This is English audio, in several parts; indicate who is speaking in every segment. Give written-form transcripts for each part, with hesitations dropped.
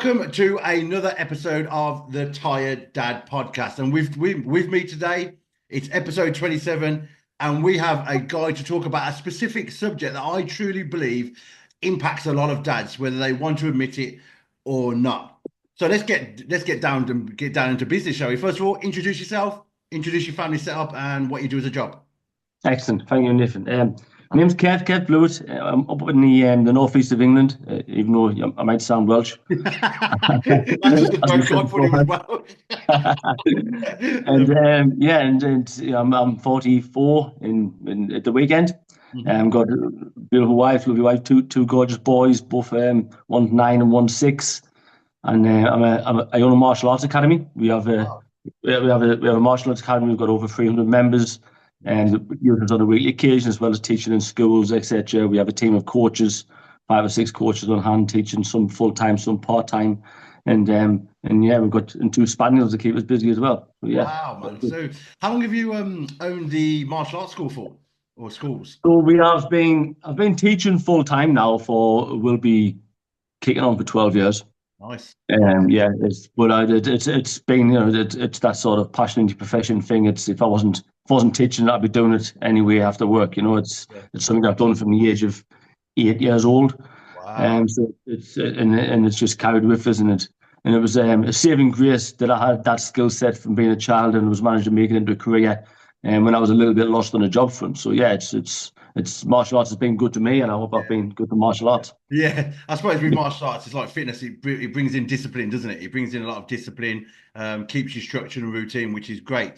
Speaker 1: Welcome to another episode of the Tired Dad podcast. And with me today, it's episode 27, and we have a guy to talk about a specific subject that I truly believe impacts a lot of dads, whether they want to admit it or not. So let's get down into business, shall we? First of all, introduce yourself, introduce your family setup, and what you do as a job.
Speaker 2: Excellent. Thank you, Nathan. My name's Kev Blewett. I'm up in the northeast of England, even though I might sound Welsh.
Speaker 1: That's just the joke I put in as well.
Speaker 2: I'm 44 in at the weekend. Got a beautiful wife, lovely wife, two gorgeous boys, both one's 9 and one's 6. And I own a martial arts academy. We have a martial arts academy. We've got over 300 members. And use it on a weekly occasion, as well as teaching in schools, etc. We have a team of coaches, 5 or 6 coaches on hand, teaching some full time, some part time, and we've got 2 spaniels to keep us busy as well. So, yeah.
Speaker 1: Wow, man! So, how long have you owned the martial arts school for, or schools?
Speaker 2: So I've been teaching full time now we'll be kicking on for 12 years.
Speaker 1: Nice.
Speaker 2: It's been it's that sort of passion into profession thing. If I wasn't teaching, I'd be doing it anyway after work. It's something I've done from the age of 8 years old.
Speaker 1: Wow.
Speaker 2: So it's just carried with us, and it was a saving grace that I had that skill set from being a child and was managed to make it into a career. And when I was a little bit lost on a job front, so yeah, it's martial arts has been good to me, and I hope I've been good to martial arts.
Speaker 1: Yeah, I suppose with martial arts, it's like fitness. It brings in discipline, doesn't it? It brings in a lot of discipline, keeps you structured and routine, which is great.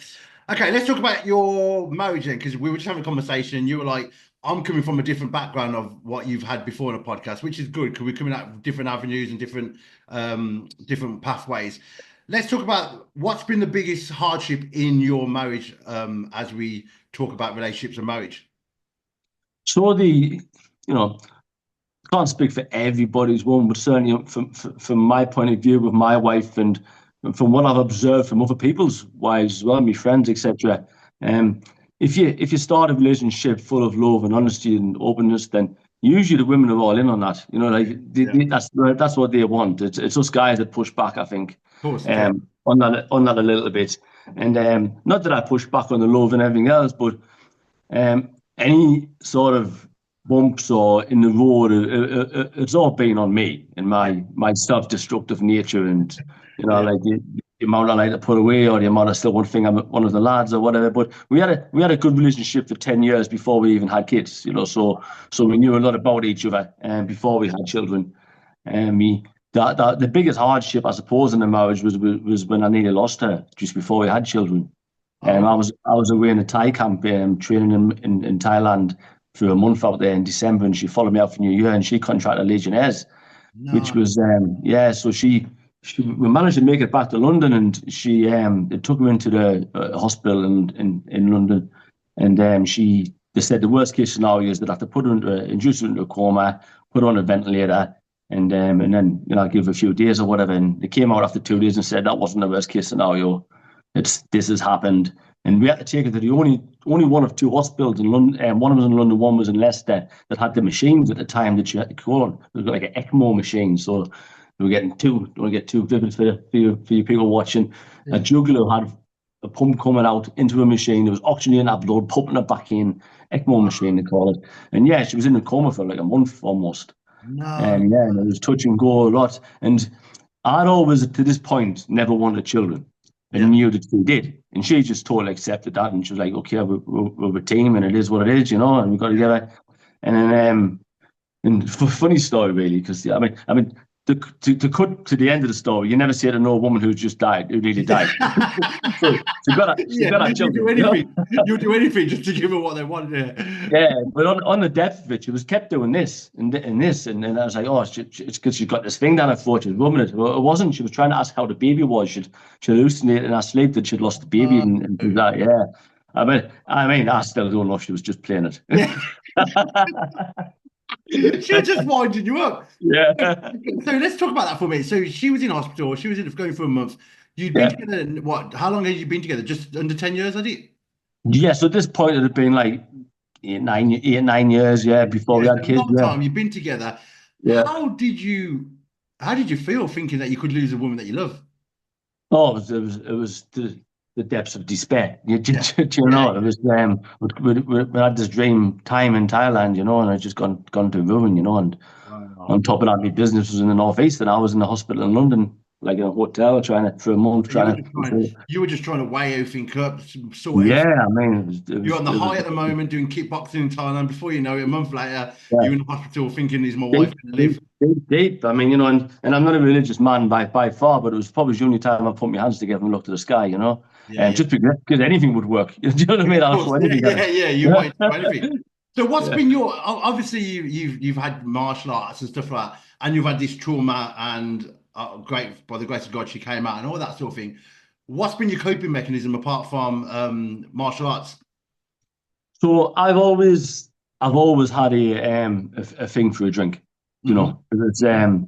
Speaker 1: Okay, let's talk about your marriage then, because we were just having a conversation and you were like, I'm coming from a different background of what you've had before in a podcast, which is good because we're coming out of different avenues and different pathways. Let's talk about what's been the biggest hardship in your marriage as we talk about relationships and marriage.
Speaker 2: So can't speak for everybody's one, but certainly from my point of view with my wife and from what I've observed from other people's wives as well, my friends, etc. If you start a relationship full of love and honesty and openness, then usually the women are all in on that. That's what they want. It's us guys that push back, I think,
Speaker 1: Of course.
Speaker 2: on that a little bit. And not that I push back on the love and everything else, but any sort of bumps or in the road, it's all been on me and my self-destructive nature, and like the amount I like to put away, or the amount I still want to think I'm one of the lads or whatever. But we had a good relationship for 10 years before we even had kids, so we knew a lot about each other before we had children. The biggest hardship, I suppose, in the marriage was when I nearly lost her just before we had children. I was away in a Thai camp training in Thailand for a month out there in December, and she followed me out for New Year, and she contracted Legionnaires, which was so we managed to make it back to London, and they took her into the hospital in London, and they said the worst case scenario is they'd have to induce her into a coma, put her on a ventilator, and then give her a few days or whatever. And they came out after 2 days and said that wasn't the worst case scenario. This has happened, and we had to take her to the only one of 2 hospitals in London. One was in London, one was in Leicester, that had the machines at the time that she had to go on. It was like an ECMO machine, so we were getting don't want to get too vivid for you people watching. Yeah. A jugular had a pump coming out into a machine. There was oxygen in that blood, pumping it back in. ECMO machine, they call it. And yeah, she was in a coma for like a month almost.
Speaker 1: No.
Speaker 2: And it was touch and go a lot. And I'd always, to this point, never wanted children. And knew that she did, and she just totally accepted that, and she was like, "Okay, we're a team, and it is what it is, and we got together." And then, and funny story really, because I mean, to cut to the end of the story, you never say to no woman who nearly died. So she got her children.
Speaker 1: You'll do anything just to give her what they want.
Speaker 2: Yeah, but on the depth of it, she was kept doing this and this, and I was like, oh, it's because she got this thing down her throat. She was rubbing it. Well, it wasn't. She was trying to ask how the baby was. She hallucinated in her sleep that she'd lost the baby and that. Yeah, I mean, I still don't know if she was just playing it.
Speaker 1: She just winding you up.
Speaker 2: Yeah.
Speaker 1: So let's talk about that for a minute. So she was in hospital. She was going for a month. You'd been together. What? How long had you been together? Just under 10 years, had it?
Speaker 2: Yeah. So at this point, it had been like 9 years. Yeah, before we had kids.
Speaker 1: Long time. You've been together. Yeah. How did you How did you feel thinking that you could lose a woman that you love?
Speaker 2: Oh, it was the depths of despair.
Speaker 1: Yeah,
Speaker 2: You
Speaker 1: yeah,
Speaker 2: know, it was we had this dream time in Thailand, you know, and it just gone to ruin, you know, and
Speaker 1: wow.
Speaker 2: on top of that, my business was in the northeast, and I was in the hospital in London, like in a hotel, trying to for a month,
Speaker 1: You were
Speaker 2: trying
Speaker 1: just trying,
Speaker 2: to.
Speaker 1: you were just trying to weigh everything up, sort everything.
Speaker 2: Yeah, I mean, it was, it
Speaker 1: You're
Speaker 2: was,
Speaker 1: on the
Speaker 2: it was
Speaker 1: high at the moment doing kickboxing in Thailand. Before you know it, a month later,
Speaker 2: yeah,
Speaker 1: you're in the hospital thinking, is my wife
Speaker 2: deep,
Speaker 1: going to
Speaker 2: deep,
Speaker 1: live?
Speaker 2: deep, deep. I mean, you know, and I'm not a religious man by far, but it was probably the only time I put my hands together and looked at the sky, you know,
Speaker 1: Yeah,
Speaker 2: and
Speaker 1: yeah.
Speaker 2: just because anything would work. Do you know what I
Speaker 1: Yeah,
Speaker 2: mean?
Speaker 1: of
Speaker 2: I'll
Speaker 1: course.
Speaker 2: throw
Speaker 1: Yeah,
Speaker 2: anything at
Speaker 1: yeah, yeah. You wanted to do
Speaker 2: it.
Speaker 1: anything. So what's
Speaker 2: Yeah.
Speaker 1: been your obviously you've had martial arts and stuff like that, and you've had this trauma and great by the grace of God she came out and all that sort of thing. What's been your coping mechanism apart from martial arts?
Speaker 2: So I've always had a thing for a drink, you
Speaker 1: Hmm.
Speaker 2: know. It's
Speaker 1: Hmm.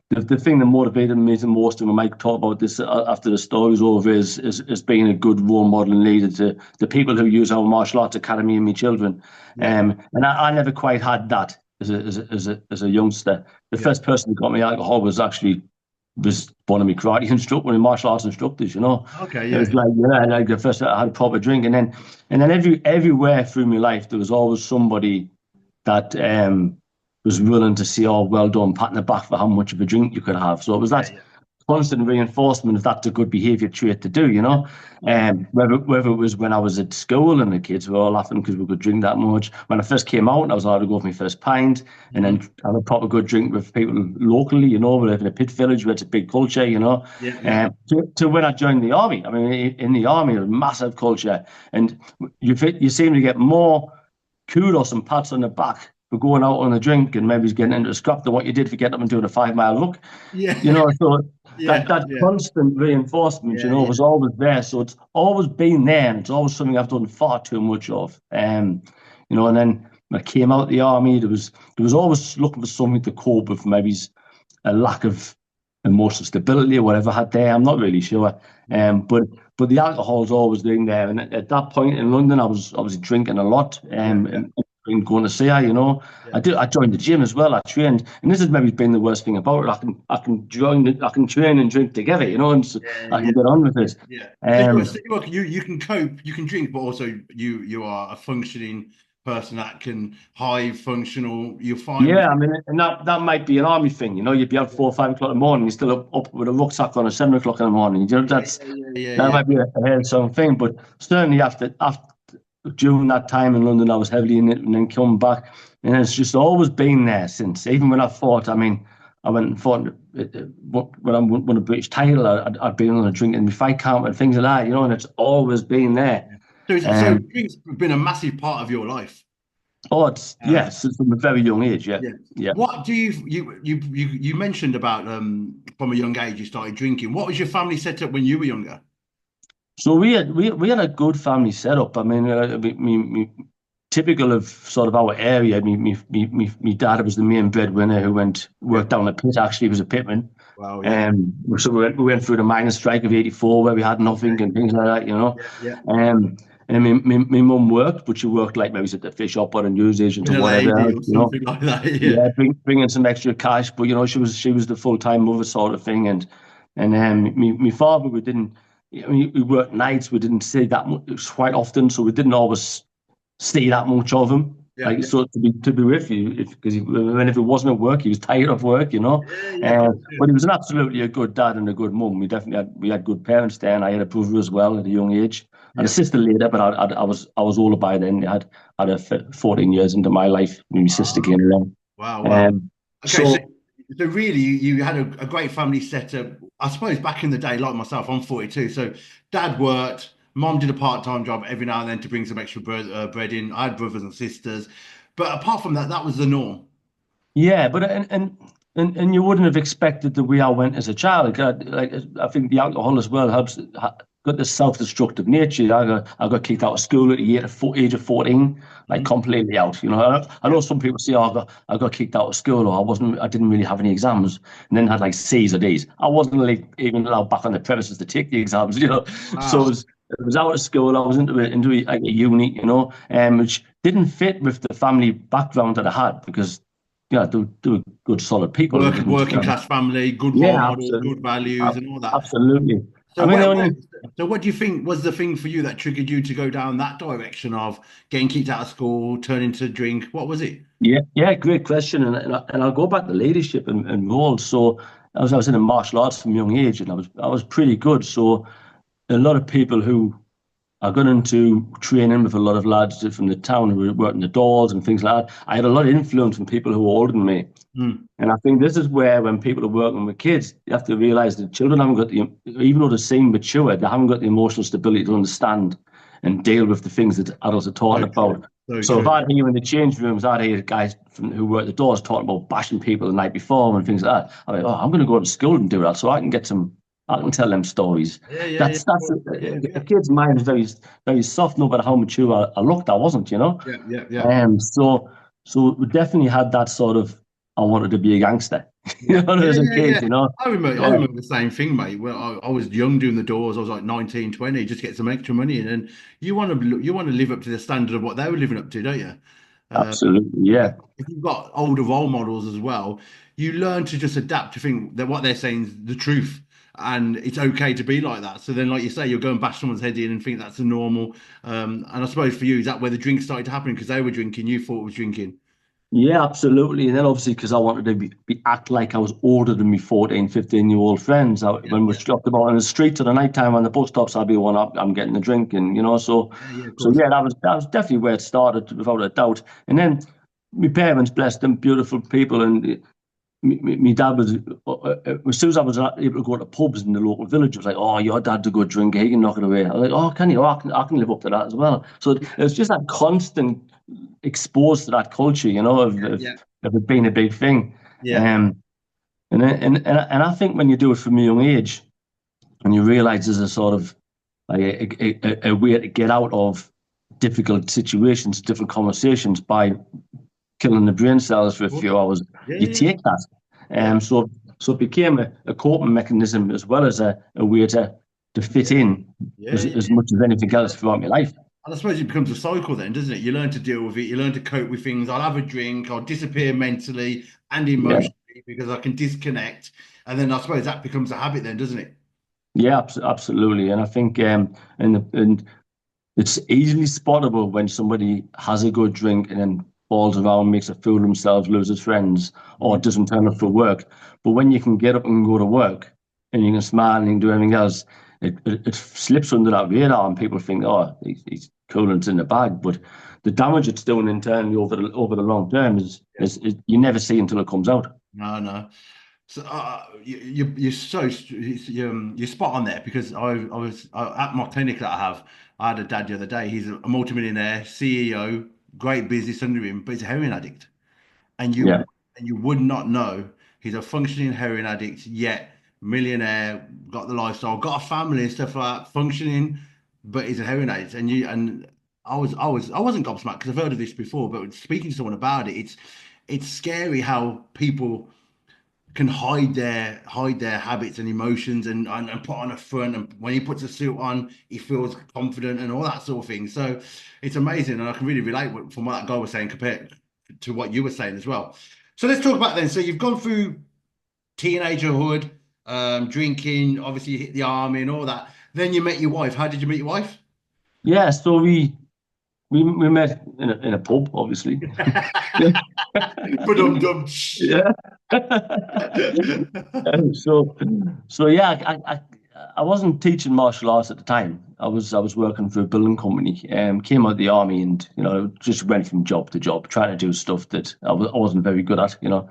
Speaker 2: the thing that motivated me the most, and we might talk about this after the story's over, is being a good role model and leader to the people who use our martial arts academy and my children.
Speaker 1: Yeah,
Speaker 2: And I never quite had that as a youngster. The
Speaker 1: yeah.
Speaker 2: first person who got me alcohol was one of my karate instructors, one of my martial arts instructors, you know.
Speaker 1: Okay,
Speaker 2: It
Speaker 1: yeah,
Speaker 2: was like, yeah, like the first I had a proper drink, and then everywhere through my life there was always somebody that was willing to say, "Oh, well done," pat on the back for how much of a drink you could have. So it was
Speaker 1: yeah,
Speaker 2: that
Speaker 1: yeah,
Speaker 2: constant reinforcement of that's a good behaviour trait to do, you
Speaker 1: yeah,
Speaker 2: know.
Speaker 1: yeah.
Speaker 2: Whether it was when I was at school and the kids were all laughing because we could drink that much. When I first came out, I was allowed to go for my first pint and
Speaker 1: Hmm.
Speaker 2: then have a proper good drink with people locally, you know. We live in a pit village where it's a big culture, you know.
Speaker 1: Yeah, yeah,
Speaker 2: To when I joined the army, I mean, in the army, it was a massive culture, and you seem to get more kudos and pats on the back for going out on a drink and maybe getting into a scrap than what you did for getting up and doing a 5 mile look. You
Speaker 1: yeah,
Speaker 2: know, so
Speaker 1: yeah,
Speaker 2: that
Speaker 1: yeah,
Speaker 2: constant reinforcement, you
Speaker 1: yeah,
Speaker 2: know,
Speaker 1: yeah.
Speaker 2: was always there. So it's always been there, and it's always something I've done far too much of. And then when I came out of the army, there was always looking for something to cope with, maybe a lack of emotional stability or whatever I had there. I'm not really sure.
Speaker 1: Mm.
Speaker 2: But the alcohol's always been there. And at that point in London, I was obviously drinking a lot,
Speaker 1: Yeah, yeah,
Speaker 2: and going to see her, you know.
Speaker 1: yeah.
Speaker 2: I joined the gym as well. I trained, and this has maybe been the worst thing about it. I can train and drink together, you know, and so
Speaker 1: Yeah,
Speaker 2: I
Speaker 1: yeah.
Speaker 2: can get on with it.
Speaker 1: Yeah.
Speaker 2: Um,
Speaker 1: You can cope, you can drink, but also you are a functioning person that can high functional. You're fine with
Speaker 2: yeah, I mean, and that might be an army thing, you know. You'd be out
Speaker 1: yeah,
Speaker 2: 4 or 5 o'clock in the morning, you're still up with a rucksack on at 7 o'clock in the morning. You know,
Speaker 1: yeah, yeah, yeah,
Speaker 2: that
Speaker 1: yeah,
Speaker 2: might be a hell thing, but certainly after during that time in London, I was heavily in it, and then come back, and it's just always been there since. Even when I fought, I mean, I went and fought when I won a British title. I'd been on a drink in my fight camp and things like that, you know, and it's always been there.
Speaker 1: yeah. So
Speaker 2: Um,
Speaker 1: drink's been a massive part of your life.
Speaker 2: it's
Speaker 1: Uh,
Speaker 2: yes, from a very young age, yeah,
Speaker 1: yeah.
Speaker 2: yeah.
Speaker 1: What do you mentioned about from a young age you started drinking. What was your family setup when you were younger?
Speaker 2: So we had a good family setup. I mean, typical of sort of our area. Me dad was the main breadwinner who went
Speaker 1: Yeah.
Speaker 2: worked down the pit. Actually, he was a pitman.
Speaker 1: Wow. Yeah.
Speaker 2: So we went through the miners' strike of '84 where we had nothing
Speaker 1: Okay.
Speaker 2: and things like that, you know.
Speaker 1: Yeah. Yeah.
Speaker 2: And my mum worked, but she worked like maybe at the fish shop or the news agent
Speaker 1: In
Speaker 2: or
Speaker 1: a
Speaker 2: whatever
Speaker 1: lady
Speaker 2: else,
Speaker 1: or
Speaker 2: you know.
Speaker 1: something like that. Yeah.
Speaker 2: Yeah, bringing some extra cash, but you know, she was the full time mother sort of thing, and my father we didn't. I mean, we worked nights. We didn't see that much quite often, so we didn't always see that much of him.
Speaker 1: Yeah.
Speaker 2: Like
Speaker 1: Yeah.
Speaker 2: so to be with you, because when if it wasn't at work, he was tired of work, you know.
Speaker 1: Yeah. Yeah. Of course. Yeah.
Speaker 2: But he was an absolutely a good dad and a good mum. We had good parents there, and I had a brother as well at a young age. I had a
Speaker 1: Yeah.
Speaker 2: sister later, but I was older by then. I had her 14 years into my life when my sister
Speaker 1: Wow.
Speaker 2: came along.
Speaker 1: Wow. Wow.
Speaker 2: Um,
Speaker 1: Okay. So,
Speaker 2: so
Speaker 1: so really, you had a great family setup. I suppose back in the day, like myself, I'm 42. So, dad worked. Mom did a part-time job every now and then to bring some extra bread in. I had brothers and sisters, but apart from that, that was the norm.
Speaker 2: Yeah, but and you wouldn't have expected the way I went as a child. Like I think the alcohol as well helps. Got this self-destructive nature. I got kicked out of school at the age of 14, like
Speaker 1: Mhm.
Speaker 2: completely out. You know, I
Speaker 1: Yeah.
Speaker 2: know some people say, "Oh, I got kicked out of school, or I didn't really have any exams, and then had like C's or D's." I wasn't like even allowed back on the premises to take the exams. You know, so
Speaker 1: Wow.
Speaker 2: it was out of school. I was into like a uni, you know, which didn't fit with the family background that I had because they were good, solid people and didn't.
Speaker 1: Working class family, good role
Speaker 2: Yeah,
Speaker 1: models,
Speaker 2: absolutely,
Speaker 1: good values, and all that.
Speaker 2: absolutely.
Speaker 1: So
Speaker 2: I mean, the
Speaker 1: where,
Speaker 2: only
Speaker 1: so what do you think was the thing for you that triggered you to go down that direction of getting kicked out of school, turning to drink? What was it?
Speaker 2: yeah, great question, and I'll go back to leadership and roles. So I was in a martial arts from a young age, and I was pretty good. So a lot of people who I got into training with a lot of lads from the town who were working the doors and things like that. I had a lot of influence from people who were older than me.
Speaker 1: Mm,
Speaker 2: And I think this is where, when people are working with kids, you have to realize that children haven't got the, even though they seem mature, they haven't got the emotional stability to understand and deal with the things that adults are talking
Speaker 1: so true.
Speaker 2: about.
Speaker 1: So
Speaker 2: So if
Speaker 1: true.
Speaker 2: I'd hear in the change rooms, I'd hear guys who work the doors talking about bashing people the night before and things like that. I'm like, oh, I'm going to go to school and do that so I can get some, I can tell them stories.
Speaker 1: Yeah, yeah, yeah.
Speaker 2: That's
Speaker 1: Yeah,
Speaker 2: a
Speaker 1: yeah,
Speaker 2: kid's mind is very soft, no matter how mature I looked, I wasn't, you know.
Speaker 1: yeah, yeah, yeah.
Speaker 2: So we definitely had that sort of, I wanted to be a gangster,
Speaker 1: Yeah, yeah,
Speaker 2: as a
Speaker 1: yeah,
Speaker 2: kid,
Speaker 1: yeah. I
Speaker 2: Yeah,
Speaker 1: remember the same thing, mate. When I was young doing the doors, I was like 19, 20, just get some extra money, and then you want to live up to the standard of what they were living up to, don't you?
Speaker 2: absolutely. Yeah.
Speaker 1: If you've got older role models as well, you learn to just adapt to think that what they're saying is the truth, and it's okay to be like that. So then, like you say, you'll go and bash someone's head in and think that's the normal. And I suppose for you, is that where the drink started happening because they were drinking, you thought it was drinking?
Speaker 2: Yeah, absolutely. And then obviously, because I wanted to act like I was older than my 14, 15-year-old friends.
Speaker 1: Yeah,
Speaker 2: When we're
Speaker 1: yeah,
Speaker 2: stopped about on the streets at the night time on the bus stops, I'd be one up, I'm getting a drink. And
Speaker 1: yeah, yeah, of
Speaker 2: so
Speaker 1: course.
Speaker 2: yeah, that was definitely where it started, without a doubt. And then my parents, bless them, beautiful people. And my dad was, as soon as I was able to go to pubs in the local village, it was like, oh, your dad's a good drinker, he can knock it away. I was like, oh, can you? Oh, I can live up to that as well. So it's just that constant exposed to that culture, of,
Speaker 1: Yeah,
Speaker 2: of,
Speaker 1: yeah,
Speaker 2: of it being a big thing.
Speaker 1: yeah.
Speaker 2: Um, and I think when you do it from a young age, and you realize there's a sort of like a way to get out of difficult situations, different conversations by killing the brain cells for a
Speaker 1: Of course.
Speaker 2: few hours,
Speaker 1: Yeah,
Speaker 2: you
Speaker 1: yeah,
Speaker 2: take that.
Speaker 1: yeah,
Speaker 2: So it became a coping mechanism as well as a way to fit
Speaker 1: yeah,
Speaker 2: in
Speaker 1: yeah,
Speaker 2: as
Speaker 1: yeah.
Speaker 2: much as anything else throughout my life.
Speaker 1: And I suppose it becomes a cycle then, doesn't it? You learn to deal with it. You learn to cope with things. I'll have a drink. I'll disappear mentally and
Speaker 2: Yeah,
Speaker 1: emotionally because I can disconnect. And then I suppose that becomes a habit then, doesn't it?
Speaker 2: yeah, absolutely. And I think and it's easily spottable when somebody has a good drink and then falls around, makes a fool of themselves, loses friends, or
Speaker 1: Mm.
Speaker 2: doesn't turn up for work. But when you can get up and go to work and you can smile and you can do everything else, it slips under that radar and people think, oh, he's cool and it's in the bag. But the damage it's doing internally over the long term
Speaker 1: Yeah.
Speaker 2: is you never see until it comes out.
Speaker 1: No, no. So you're you're spot on there because at my clinic that I have. I had a dad the other day. He's a multimillionaire, CEO, great business under him, but he's a heroin addict. and
Speaker 2: Yeah,
Speaker 1: you and you would not know he's a functioning heroin addict, yet millionaire, got the lifestyle, got a family and stuff like that, functioning, but he's a heroin addict. And I wasn't gobsmacked because I've heard of this before, but speaking to someone about it, it's scary how people can hide their habits and emotions and put on a front, and when he puts a suit on he feels confident and all that sort of thing. So it's amazing, and I can really relate from what that guy was saying compared to what you were saying as well. So let's talk about then. So you've gone through teenagerhood, drinking, obviously you hit the army and all that. Then you met your wife. How did you meet your wife?
Speaker 2: yeah. So we met in a pub, obviously.
Speaker 1: But dum.
Speaker 2: Yeah. So, so yeah, I wasn't teaching martial arts at the time. I was working for a building company. Came out of the army and just went from job to job, trying to do stuff that I wasn't very good at.
Speaker 1: Yeah,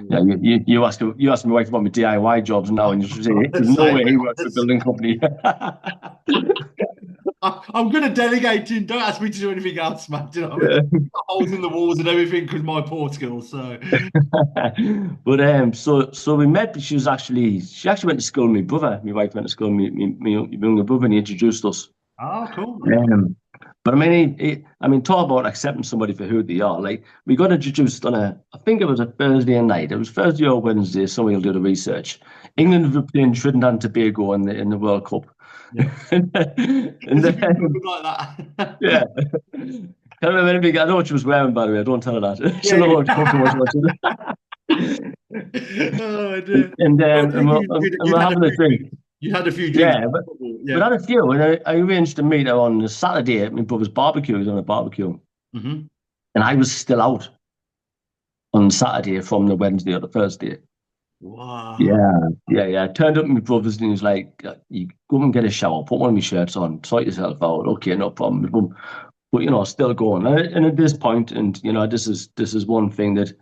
Speaker 1: yeah,
Speaker 2: Yeah,
Speaker 1: yeah.
Speaker 2: you ask my wife about my DIY jobs now, and you should say there's no
Speaker 1: Same,
Speaker 2: way he
Speaker 1: mate.
Speaker 2: worked for a building company.
Speaker 1: I'm going to delegate him. Don't ask me to do anything else, man. Do you know what I mean?
Speaker 2: Yeah.
Speaker 1: Holes in the walls and everything because my poor skills. So,
Speaker 2: But so we met. She actually went to school with my brother. My wife went to school with my younger brother, and he introduced us.
Speaker 1: oh, cool.
Speaker 2: Um, but I mean, talk about accepting somebody for who they are. Like we got introduced I think it was a Thursday night. It was Thursday or Wednesday. Somebody will do the research. England were playing Trinidad and Tobago in the World Cup,
Speaker 1: Yeah.
Speaker 2: and
Speaker 1: There's a few
Speaker 2: then
Speaker 1: people like that.
Speaker 2: yeah, Can't remember anything. I know what she was wearing, by the way. Don't tell her that.
Speaker 1: Yeah,
Speaker 2: She'll know
Speaker 1: yeah.
Speaker 2: what she
Speaker 1: Oh dear.
Speaker 2: and,
Speaker 1: So I
Speaker 2: um, and,
Speaker 1: take
Speaker 2: we're,
Speaker 1: it
Speaker 2: and
Speaker 1: you'd
Speaker 2: we're
Speaker 1: had a
Speaker 2: having a
Speaker 1: few
Speaker 2: drink.
Speaker 1: drinks. You had a few drinks.
Speaker 2: Yeah, but we
Speaker 1: Yeah.
Speaker 2: had a few. And I arranged to meet her on a Saturday at my brother's barbecue. He was on a barbecue.
Speaker 1: Hmm.
Speaker 2: And I was still out on Saturday from the Wednesday or the Thursday.
Speaker 1: Wow.
Speaker 2: Yeah, yeah. I turned up at my brother's and he was like, "You go and get a shower, put one of my shirts on, sort yourself out. Okay, no problem." But still going. And at this point, and this is one thing that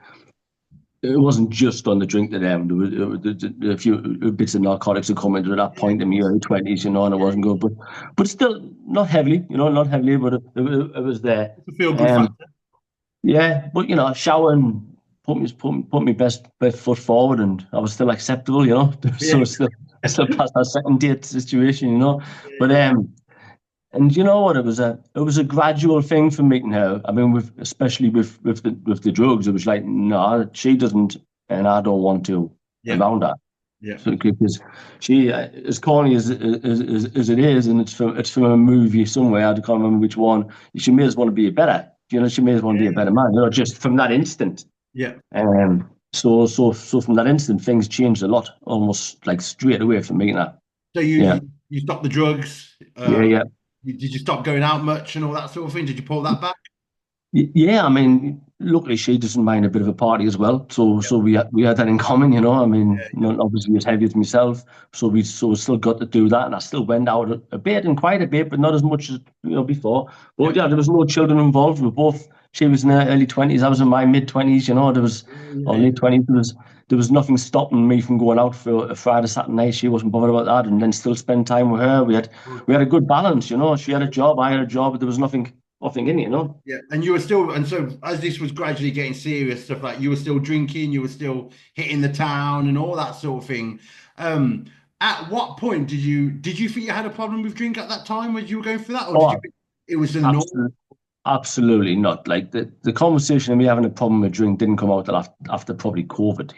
Speaker 2: it wasn't just on the drink that there was a few bits of narcotics had come into at that
Speaker 1: Yeah, of
Speaker 2: point in my
Speaker 1: course.
Speaker 2: early 20s, and it
Speaker 1: Yeah.
Speaker 2: wasn't good, but still not heavily, not heavily, but it was there.
Speaker 1: It's a feel good
Speaker 2: Um,
Speaker 1: factor.
Speaker 2: yeah, but shower and put me best foot forward, and I was still acceptable,
Speaker 1: Yeah.
Speaker 2: so still past that second date situation. But
Speaker 1: Yeah.
Speaker 2: and you know what? It was a gradual thing for meeting her. I mean, especially with the drugs, it was like, no, she doesn't, and I don't want to
Speaker 1: Yeah.
Speaker 2: around her.
Speaker 1: Yeah.
Speaker 2: So because she, as corny as it is, and it's from a movie somewhere. I can't remember which one. She may as well be a better. She may as well be a better
Speaker 1: Yeah.
Speaker 2: man. Just from that instant.
Speaker 1: Yeah.
Speaker 2: So from that instant, things changed a lot, almost like straight away from meeting her.
Speaker 1: So you
Speaker 2: Yeah,
Speaker 1: you, you stopped the drugs.
Speaker 2: yeah, yeah.
Speaker 1: Did you stop going out much and all that sort of thing? Did you pull that back?
Speaker 2: Yeah, I mean, luckily she doesn't mind a bit of a party as well. So
Speaker 1: Yeah.
Speaker 2: so we had that in common. I mean,
Speaker 1: Yeah.
Speaker 2: not obviously as heavy as myself. So we still got to do that, and I still went out a bit and quite a bit, but not as much as before.
Speaker 1: Yeah.
Speaker 2: But yeah, there was no children involved. We both. She was in her early 20s. I was in my mid 20s. There was
Speaker 1: Yeah.
Speaker 2: or
Speaker 1: Yeah.
Speaker 2: late 20s. There was nothing stopping me from going out for a Friday, Saturday night. She wasn't bothered about that, and then still spend time with her. We had a good balance. She had a job, I had a job, but there was nothing in it.
Speaker 1: Yeah, and you were still, and so as this was gradually getting serious, stuff like you were still drinking, you were still hitting the town and all that sort of thing. Um, at what point did you think you had a problem with drink at that time when you were going through that, or did you
Speaker 2: Oh,
Speaker 1: think it was the norm?
Speaker 2: absolutely. Absolutely not. Like the conversation of me having a problem with drink didn't come out till after probably COVID.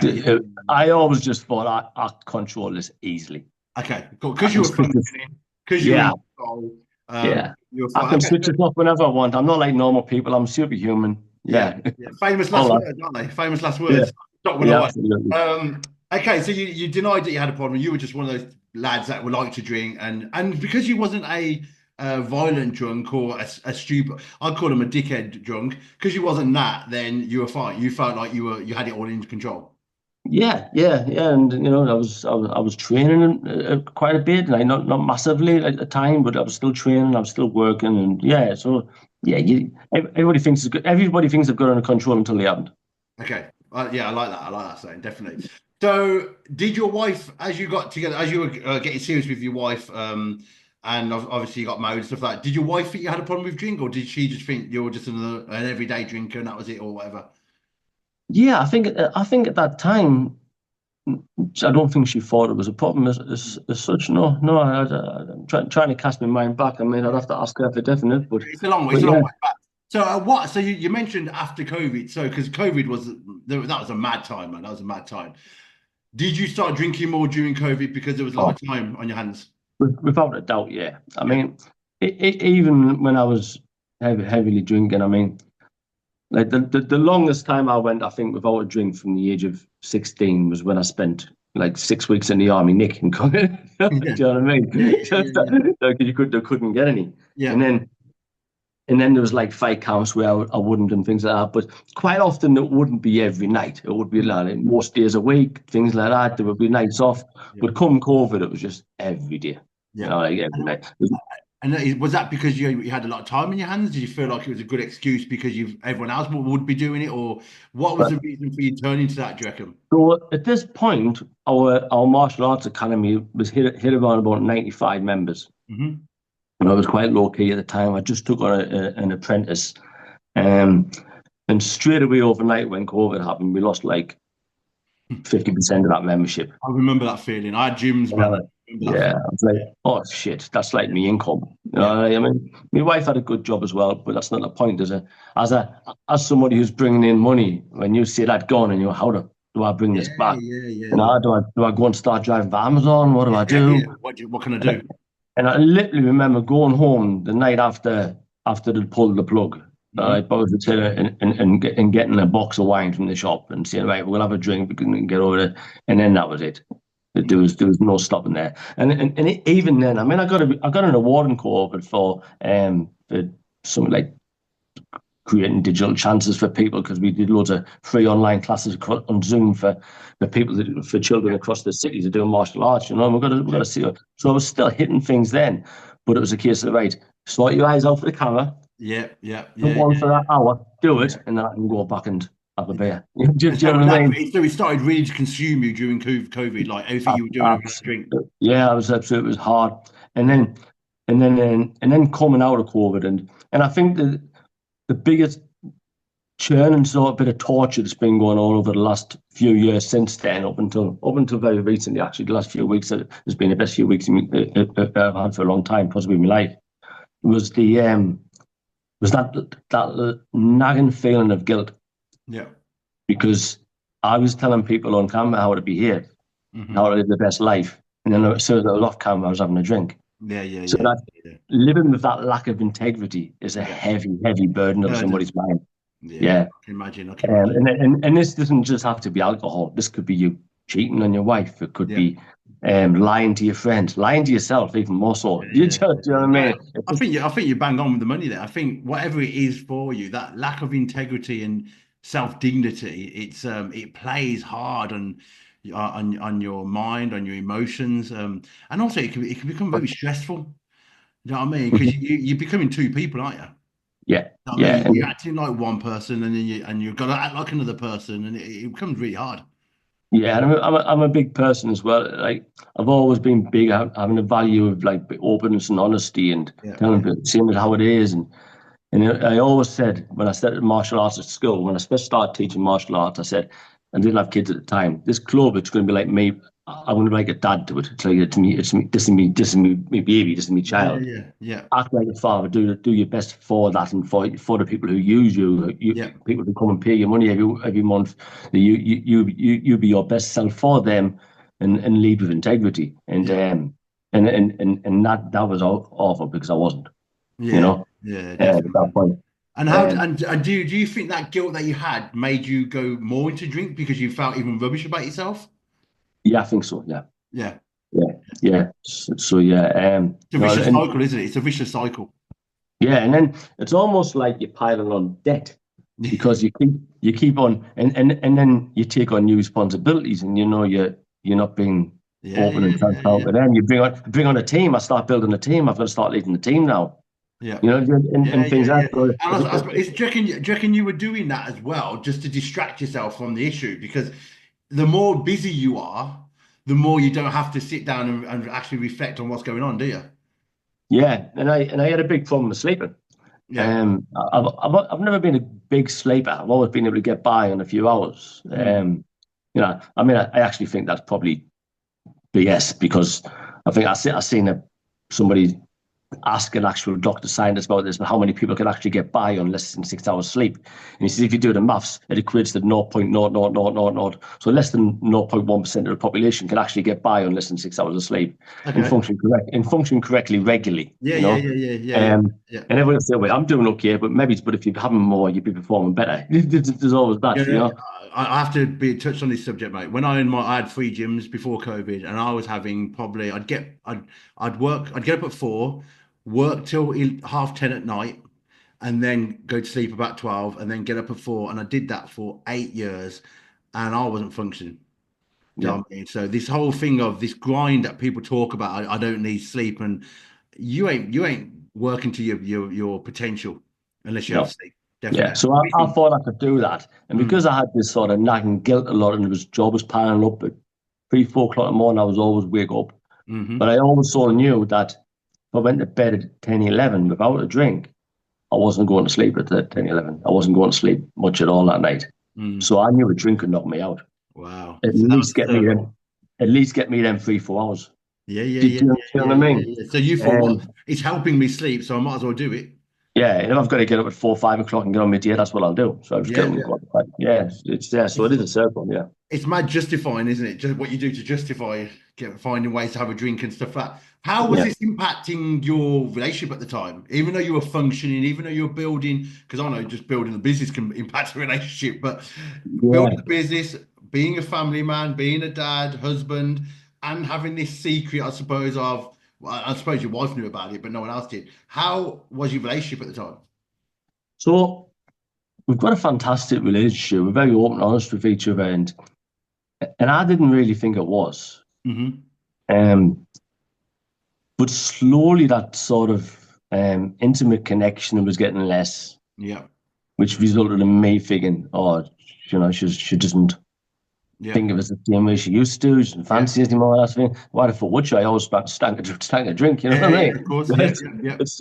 Speaker 1: Okay, yeah,
Speaker 2: I always just thought I control this easily.
Speaker 1: okay, cool.
Speaker 2: I
Speaker 1: Because you
Speaker 2: can
Speaker 1: were
Speaker 2: switch it.
Speaker 1: functioning, because you were
Speaker 2: Yeah,
Speaker 1: in control,
Speaker 2: yeah.
Speaker 1: you were
Speaker 2: I
Speaker 1: fine.
Speaker 2: can
Speaker 1: Okay,
Speaker 2: switch it off whenever I want. I'm not like normal people. I'm superhuman.
Speaker 1: yeah,
Speaker 2: Yeah,
Speaker 1: yeah. Famous last
Speaker 2: all that.
Speaker 1: words, aren't they? Famous last
Speaker 2: Yeah,
Speaker 1: words. Stop when I
Speaker 2: yeah,
Speaker 1: want.
Speaker 2: absolutely.
Speaker 1: Okay, so you denied that you had a problem. You were just one of those lads that would like to drink, and because you wasn't a violent drunk or a stupid, I'd call him a dickhead drunk. Because you wasn't that, then you were fine. You felt like you had it all under control.
Speaker 2: Yeah, yeah, yeah, and I was training quite a bit, like not massively at the time, but I was still training, I was still working, and yeah, so yeah, everybody thinks it's good. Everybody thinks they've got it under control until they haven't.
Speaker 1: Okay, yeah, I like that. I like that saying definitely. So, did your wife, as you got together, as you were getting serious with your wife, and obviously you got married and stuff like that, did your wife think you had a problem with drink, or did she just think you were just an everyday drinker and that was it, or whatever?
Speaker 2: Yeah, I think at that time, I don't think she thought it was a problem as such. No, no, I'm trying to cast my mind back. I mean, I'd have to ask her for definite, but
Speaker 1: It's a long way.
Speaker 2: but
Speaker 1: It's a long
Speaker 2: yeah.
Speaker 1: way back. So what? So you mentioned after COVID. So because COVID was that was a mad time, man. That was a mad time. Did you start drinking more during COVID because there was a lot
Speaker 2: Oh,
Speaker 1: of time on your hands?
Speaker 2: without a doubt, yeah. I
Speaker 1: Yeah.
Speaker 2: mean, even when I was heavily drinking, I mean. Like the longest time I went, I think, without a drink from the age of 16 was when I spent like 6 weeks in the army nicking. Do you know
Speaker 1: Yeah.
Speaker 2: what I
Speaker 1: Yeah.
Speaker 2: mean?
Speaker 1: Yeah. Yeah.
Speaker 2: Just
Speaker 1: Yeah.
Speaker 2: like they couldn't get any. And
Speaker 1: Yeah.
Speaker 2: then and then there was like fight counts where I wouldn't and things like that. But quite often it wouldn't be every night. It would be
Speaker 1: Mm.
Speaker 2: like most days a week, things like that. There would be nights off.
Speaker 1: Yeah.
Speaker 2: But come COVID, it was just every day.
Speaker 1: Yeah.
Speaker 2: Like every night.
Speaker 1: Was that because you had a lot of time in your hands? Did you feel like it was a good excuse because everyone else would be doing it, or what was
Speaker 2: But
Speaker 1: the reason for you turning to that? Do you reckon?
Speaker 2: so at this point, our martial arts academy was hit around about 95 members.
Speaker 1: Hmm.
Speaker 2: And I was quite low key at the time. I just took on an apprentice, um, and straight away overnight when COVID happened, we lost like 50% of that membership.
Speaker 1: I remember that feeling. I had gyms,
Speaker 2: And I
Speaker 1: man. I
Speaker 2: was-
Speaker 1: remember that
Speaker 2: yeah,
Speaker 1: feeling.
Speaker 2: I was like,
Speaker 1: Yeah.
Speaker 2: oh shit, that's like
Speaker 1: Yeah.
Speaker 2: me income.
Speaker 1: Yeah.
Speaker 2: I mean, my wife had a good job as well, but that's not the point. As somebody who's bringing in money, when you see that gone, and how do I bring
Speaker 1: Yeah.
Speaker 2: this back?
Speaker 1: Yeah. Yeah. Yeah.
Speaker 2: Do I go and start driving for Amazon? What do I
Speaker 1: Yeah.
Speaker 2: do?
Speaker 1: What can I do?
Speaker 2: And I literally remember going home the night after. after they'd pulled the plug.
Speaker 1: Hmm.
Speaker 2: Both the tailor and getting a box of wine from the shop and saying, right, we'll have a drink, we can get over it, and then that was it. There was no stopping there, and even then, I mean, I got an award in COVID for something like creating digital chances for people because we did loads of free online classes on Zoom for people for children across the city to do martial arts. You know, and we've got to see it. So I was still hitting things then, but it was a case of right, sort your eyes out for the camera,
Speaker 1: Yeah, yeah,
Speaker 2: put
Speaker 1: yeah,
Speaker 2: one for that hour, do
Speaker 1: yeah,
Speaker 2: it, and then I can go back and have a
Speaker 1: yeah.
Speaker 2: beer. Do
Speaker 1: And
Speaker 2: you
Speaker 1: so
Speaker 2: know what I mean?
Speaker 1: it started really to consume you during COVID, like everything you were doing over that drink.
Speaker 2: Yeah, I was absolutely. It was hard, and
Speaker 1: Yeah,
Speaker 2: then and then coming out of COVID, and I think the biggest churn and sort of bit of torture that's been going on over the last few years since then, up until very recently, actually, the last few weeks has been the best few weeks I've had for a long time, possibly in my life. Was the was that nagging feeling of guilt
Speaker 1: yeah.
Speaker 2: because I was telling people on camera how to behave, how
Speaker 1: Hmm.
Speaker 2: to live the best life, and then as soon as I was off camera, I was having a drink.
Speaker 1: Yeah, yeah,
Speaker 2: So
Speaker 1: yeah,
Speaker 2: that
Speaker 1: yeah,
Speaker 2: living with that lack of integrity is a
Speaker 1: yeah.
Speaker 2: heavy, heavy burden on
Speaker 1: Burden.
Speaker 2: somebody's mind.
Speaker 1: Yeah,
Speaker 2: Yeah.
Speaker 1: I can imagine. I can imagine.
Speaker 2: And this doesn't just have to be alcohol. This could be you cheating on your wife. It could
Speaker 1: Yeah.
Speaker 2: be lying to your friends, lying to yourself, even more so.
Speaker 1: Yeah,
Speaker 2: Do you know what I
Speaker 1: no,
Speaker 2: mean? It just,
Speaker 1: I think you bang on with the money there. I think whatever it is for you, that lack of integrity and self dignity, it plays hard on your mind, on your emotions, and also it can become very stressful. You know what I mean? Because you're becoming two people, aren't you?
Speaker 2: yeah,
Speaker 1: You know what I
Speaker 2: yeah,
Speaker 1: mean?
Speaker 2: and
Speaker 1: You're acting like one person, and then you've got to act like another person, and it becomes really hard.
Speaker 2: yeah, and I'm a big person as well. Like I've always been big at having a value of like openness and honesty and
Speaker 1: Yeah,
Speaker 2: telling
Speaker 1: yeah,
Speaker 2: people seeing it how it is. And I always said when I started martial arts at school, when I first started teaching martial arts, I said I didn't have kids at the time. This club, it's going to be like me. I'm going to be like a dad to it. It's like it's me. It's me. This is me. My baby. This is my
Speaker 1: yeah,
Speaker 2: child.
Speaker 1: yeah, yeah,
Speaker 2: Act like a father. Do your best for that and for the people who use you.
Speaker 1: yeah,
Speaker 2: People who come and pay you money every month. You be your best self for them and lead with integrity.
Speaker 1: yeah,
Speaker 2: And that was awful because I wasn't. You
Speaker 1: yeah,
Speaker 2: know.
Speaker 1: yeah,
Speaker 2: At that
Speaker 1: definitely.
Speaker 2: point.
Speaker 1: And how
Speaker 2: Um,
Speaker 1: and do you think that guilt that you had made you go more into drink because you felt even rubbish about yourself?
Speaker 2: yeah, I think so. Yeah,
Speaker 1: Yeah.
Speaker 2: yeah, yeah. So yeah,
Speaker 1: It's a vicious cycle, isn't it? It's a vicious cycle.
Speaker 2: yeah, and then it's almost like you're piling on debt because you keep on, and then you take on new responsibilities, and you're not being
Speaker 1: Yeah,
Speaker 2: open
Speaker 1: yeah,
Speaker 2: and
Speaker 1: yeah,
Speaker 2: transparent
Speaker 1: yeah,
Speaker 2: with them. You bring on a team. I start building a team. I've got to start leading the team now.
Speaker 1: yeah,
Speaker 2: And
Speaker 1: yeah,
Speaker 2: things
Speaker 1: yeah.
Speaker 2: like
Speaker 1: And do you reckon you were doing that as well, just to distract yourself from the issue? Because the more busy you are, the more you don't have to sit down and actually reflect on what's going on, do you?
Speaker 2: yeah, and I had a big problem with sleeping.
Speaker 1: Yeah.
Speaker 2: I've never been a big sleeper. I've always been able to get by on a few hours.
Speaker 1: Mm.
Speaker 2: I mean, I actually think that's probably BS because I think I seen somebody ask an actual doctor scientist about this, but how many people can actually get by on less than 6 hours sleep? And he says if you do the maths, it equates to 0.0000. So less than 0.1% of the population can actually get by on less than 6 hours of sleep
Speaker 1: Okay.
Speaker 2: and function correctly regularly.
Speaker 1: Yeah, yeah, yeah, yeah, yeah, yeah,
Speaker 2: Um,
Speaker 1: yeah.
Speaker 2: and everyone will say, well, I'm doing okay, but if you're having more, you'd be performing better. There's always
Speaker 1: Yeah,
Speaker 2: that, you
Speaker 1: yeah.
Speaker 2: know.
Speaker 1: I have to be touched on this subject, mate. When I had three gyms before COVID, and I was having probably I'd get up at 4, work till 10:30 at night, and then go to sleep about 12, and then get up at 4, and I did that for 8 years, and I wasn't functioning. Do you know
Speaker 2: Yeah,
Speaker 1: what I mean? So this whole thing of this grind that people talk about, I don't need sleep, and you ain't working to your potential unless you have
Speaker 2: no.
Speaker 1: sleep.
Speaker 2: Yeah,
Speaker 1: Definitely.
Speaker 2: so I thought I could do that, and
Speaker 1: Mm,
Speaker 2: because I had this sort of nagging guilt a lot, and job was piling up at 3, 4 o'clock in the morning, I was always wake up. But
Speaker 1: hmm.
Speaker 2: I always sort of knew that if I went to bed at 10, 11 without a drink, I wasn't going to sleep at 10, 11. I wasn't going to sleep much at all that night.
Speaker 1: Mm.
Speaker 2: So I knew a drink could knock me out.
Speaker 1: Wow.
Speaker 2: At
Speaker 1: So that was
Speaker 2: least
Speaker 1: the
Speaker 2: get me
Speaker 1: circle.
Speaker 2: them, at least get me them 3, 4 hours.
Speaker 1: Yeah, yeah,
Speaker 2: Did
Speaker 1: yeah,
Speaker 2: you
Speaker 1: yeah,
Speaker 2: understand
Speaker 1: yeah,
Speaker 2: what I
Speaker 1: yeah,
Speaker 2: mean?
Speaker 1: yeah. So you thought, well,
Speaker 2: Um,
Speaker 1: it's helping me sleep, so I might as well do it.
Speaker 2: Yeah, and if I've got to get up at 4, 5 o'clock and get on my day, that's what I'll do. So I'll just get
Speaker 1: Yeah,
Speaker 2: up and
Speaker 1: yeah.
Speaker 2: go on the bike. Yeah, it's there. So it is a circle. Yeah.
Speaker 1: It's mad justifying, isn't it? Just what you do to justify finding ways to have a drink and stuff like that. How was
Speaker 2: Yeah.
Speaker 1: this impacting your relationship at the time? Even though you were functioning, even though you were building, because I know just building the business can impact a relationship, but building
Speaker 2: Yeah.
Speaker 1: the business, being a family man, being a dad, husband, and having this secret, I suppose, of, well, I suppose your wife knew about it, but no one else did. How was your relationship at the time?
Speaker 2: So we've got a fantastic relationship. We're very open, and honest with each other, and I didn't really think it was.
Speaker 1: Hmm.
Speaker 2: Um, but slowly that sort of intimate connection was getting less,
Speaker 1: Yeah,
Speaker 2: which resulted in me thinking, oh, she doesn't
Speaker 1: yeah,
Speaker 2: think of us the same way she used to. She doesn't
Speaker 1: yeah,
Speaker 2: fancy us anymore. That's thing. Why the fuck would she? I always stank a drink, you know
Speaker 1: yeah,
Speaker 2: what I
Speaker 1: yeah,
Speaker 2: mean?
Speaker 1: of course. Yeah,
Speaker 2: Right?
Speaker 1: yeah, yeah,
Speaker 2: It's,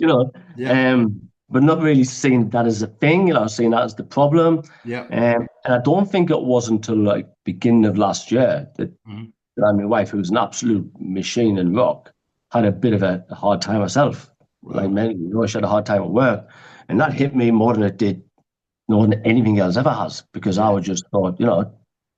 Speaker 1: yeah,
Speaker 2: but not really seeing that as a thing, seeing that as the problem.
Speaker 1: yeah.
Speaker 2: And I don't think it was until like beginning of last year
Speaker 1: Mhm.
Speaker 2: that my wife, who was an absolute machine in rock, had a bit of a hard time herself. Like
Speaker 1: Wow.
Speaker 2: many, she had a hard time at work. And that hit me more than it did more than anything else ever has, because I
Speaker 1: Yeah.
Speaker 2: would just thought,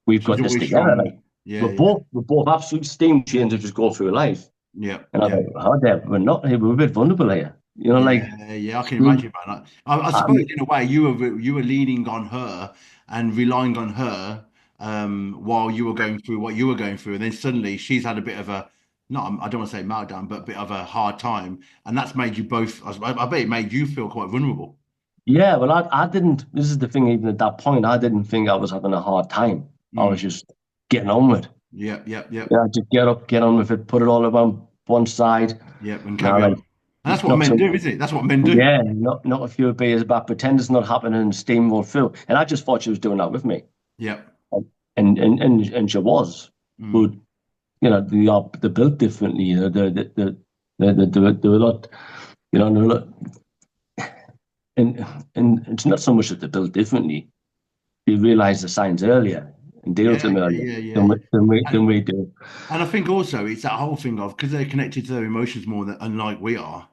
Speaker 2: we've
Speaker 1: She's
Speaker 2: got this
Speaker 1: always
Speaker 2: together.
Speaker 1: strong.
Speaker 2: Like
Speaker 1: Yeah,
Speaker 2: we're
Speaker 1: yeah,
Speaker 2: both absolute steam chains that just go through life.
Speaker 1: yeah,
Speaker 2: And I
Speaker 1: yeah.
Speaker 2: thought, how dare we're not here, we're a bit vulnerable here. Like
Speaker 1: Yeah, yeah, I can
Speaker 2: we,
Speaker 1: imagine about that. I
Speaker 2: I
Speaker 1: suppose
Speaker 2: mean,
Speaker 1: in a way you were leaning on her and relying on her while you were going through what you were going through, and then suddenly she's had a bit of a not I don't want to say meltdown, but a bit of a hard time, and that's made you both. I bet it made you feel quite vulnerable.
Speaker 2: yeah, well, I didn't, this is the thing, even at that point, I didn't think I was having a hard time. I was
Speaker 1: Mm.
Speaker 2: just getting on with it.
Speaker 1: Yeah, yeah, yeah,
Speaker 2: Yeah, just get up, get on with it, put it all around one side.
Speaker 1: yeah, and
Speaker 2: Now,
Speaker 1: carry on.
Speaker 2: like,
Speaker 1: And that's what
Speaker 2: knock
Speaker 1: men
Speaker 2: some,
Speaker 1: do, isn't it? That's what men do.
Speaker 2: yeah, knock a few beers back, pretend it's not happening and steamroll through. And I just thought she was doing that with me.
Speaker 1: Yeah.
Speaker 2: And she was. But,
Speaker 1: Mm.
Speaker 2: they're built differently. They're a lot, they're a lot, and, and it's not so much that they're built differently. They realize the signs earlier and deal with
Speaker 1: Yeah,
Speaker 2: them
Speaker 1: yeah,
Speaker 2: earlier
Speaker 1: yeah,
Speaker 2: than
Speaker 1: yeah.
Speaker 2: we, than we,
Speaker 1: And,
Speaker 2: than we do.
Speaker 1: and I think also it's that whole thing of because they're connected to their emotions more than unlike we are,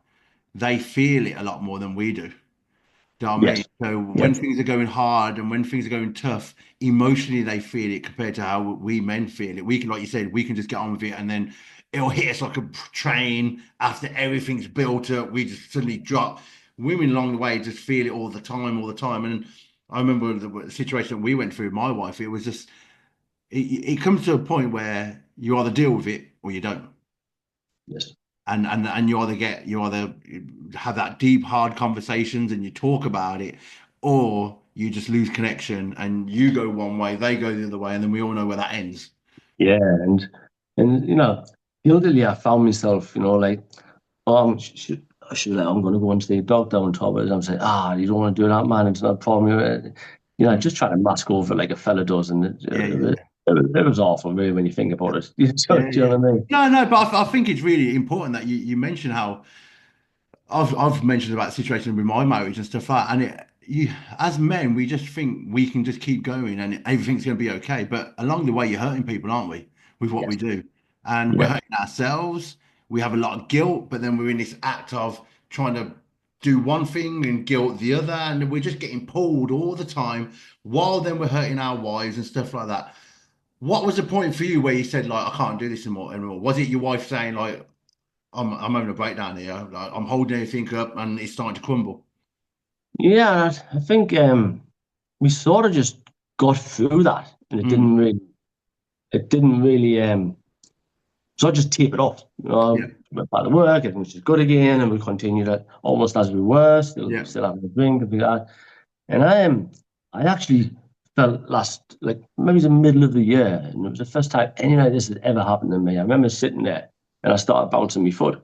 Speaker 1: they feel it a lot more than we do. Do you know what I mean?
Speaker 2: Yes.
Speaker 1: So
Speaker 2: Yeah.
Speaker 1: when things are going hard and when things are going tough, emotionally they feel it compared to how we men feel it. We can, like you said, we can just get on with it and then it'll hit us like a train after everything's built up. We just suddenly drop. Women along the way just feel it all the time, all the time. And I remember the situation that we went through with my wife. It was just it comes to a point where you either deal with it or you don't.
Speaker 2: Yes.
Speaker 1: And you either have that deep hard conversations and you talk about it, or you just lose connection and you go one way, they go the other way, and then we all know where that ends.
Speaker 2: Yeah. And the other day I found myself, like, oh, I'm going to go and take a dog down on top of it. I'm saying, you don't want to do that, man. It's not a problem.
Speaker 1: Mm.
Speaker 2: Just trying to mask over like a fella does. And
Speaker 1: Yeah, yeah,
Speaker 2: it was awful, really, when you think about it. Do
Speaker 1: yeah,
Speaker 2: you
Speaker 1: yeah.
Speaker 2: know what I mean?
Speaker 1: No, no, but I think it's really important that you mention how I've mentioned about the situation with my marriage and stuff like that, and as men we just think we can just keep going and everything's going to be okay, but along the way you're hurting people, aren't we, with what we
Speaker 2: Yes.
Speaker 1: do, and we're
Speaker 2: Yeah.
Speaker 1: hurting ourselves. We have a lot of guilt, but then we're in this act of trying to do one thing and guilt the other, and we're just getting pulled all the time, while then we're hurting our wives and stuff like that. What was the point for you where you said like I can't do this anymore? Was it your wife saying like I'm having a breakdown here. Like, I'm holding everything up and it's starting to crumble.
Speaker 2: Yeah, I think we sort of just got through that, and
Speaker 1: Mm.
Speaker 2: it didn't really, so I just tape it off.
Speaker 1: Yeah,
Speaker 2: Went back to work, everything was just good again, and we continued it almost as we were,
Speaker 1: yeah.
Speaker 2: still having a drink and things like that. And I actually felt last, like maybe the middle of the year, and it was the first time anything like this had ever happened to me. I remember sitting there and I started bouncing my foot.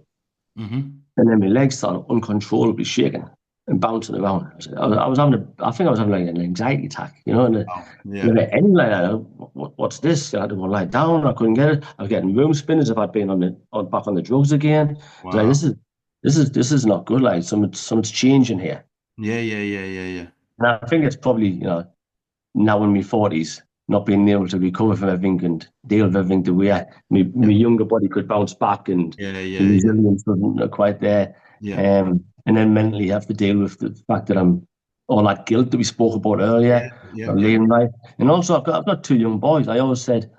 Speaker 1: Hmm.
Speaker 2: And then my legs started uncontrollably shaking and bouncing around. I think I was having like an anxiety attack, and
Speaker 1: Oh, yeah.
Speaker 2: never anything like that. What's this? I had to go lie down. I couldn't get it. I was getting room spinners if I'd been back on the drugs again. It's like
Speaker 1: Wow.
Speaker 2: this is not good. Like something's changing here.
Speaker 1: Yeah, yeah, yeah, yeah, yeah.
Speaker 2: And I think it's probably, now in my 40s, not being able to recover from everything and deal with everything the way my
Speaker 1: Yeah,
Speaker 2: younger body could bounce back, and
Speaker 1: yeah,
Speaker 2: the
Speaker 1: yeah, yeah,
Speaker 2: resilience wasn't quite there.
Speaker 1: yeah.
Speaker 2: And and then mentally have to deal with the fact that I'm all that guilt that we spoke about earlier,
Speaker 1: Yeah, yeah,
Speaker 2: or
Speaker 1: yeah,
Speaker 2: late in life. And also, I've got two young boys. I always said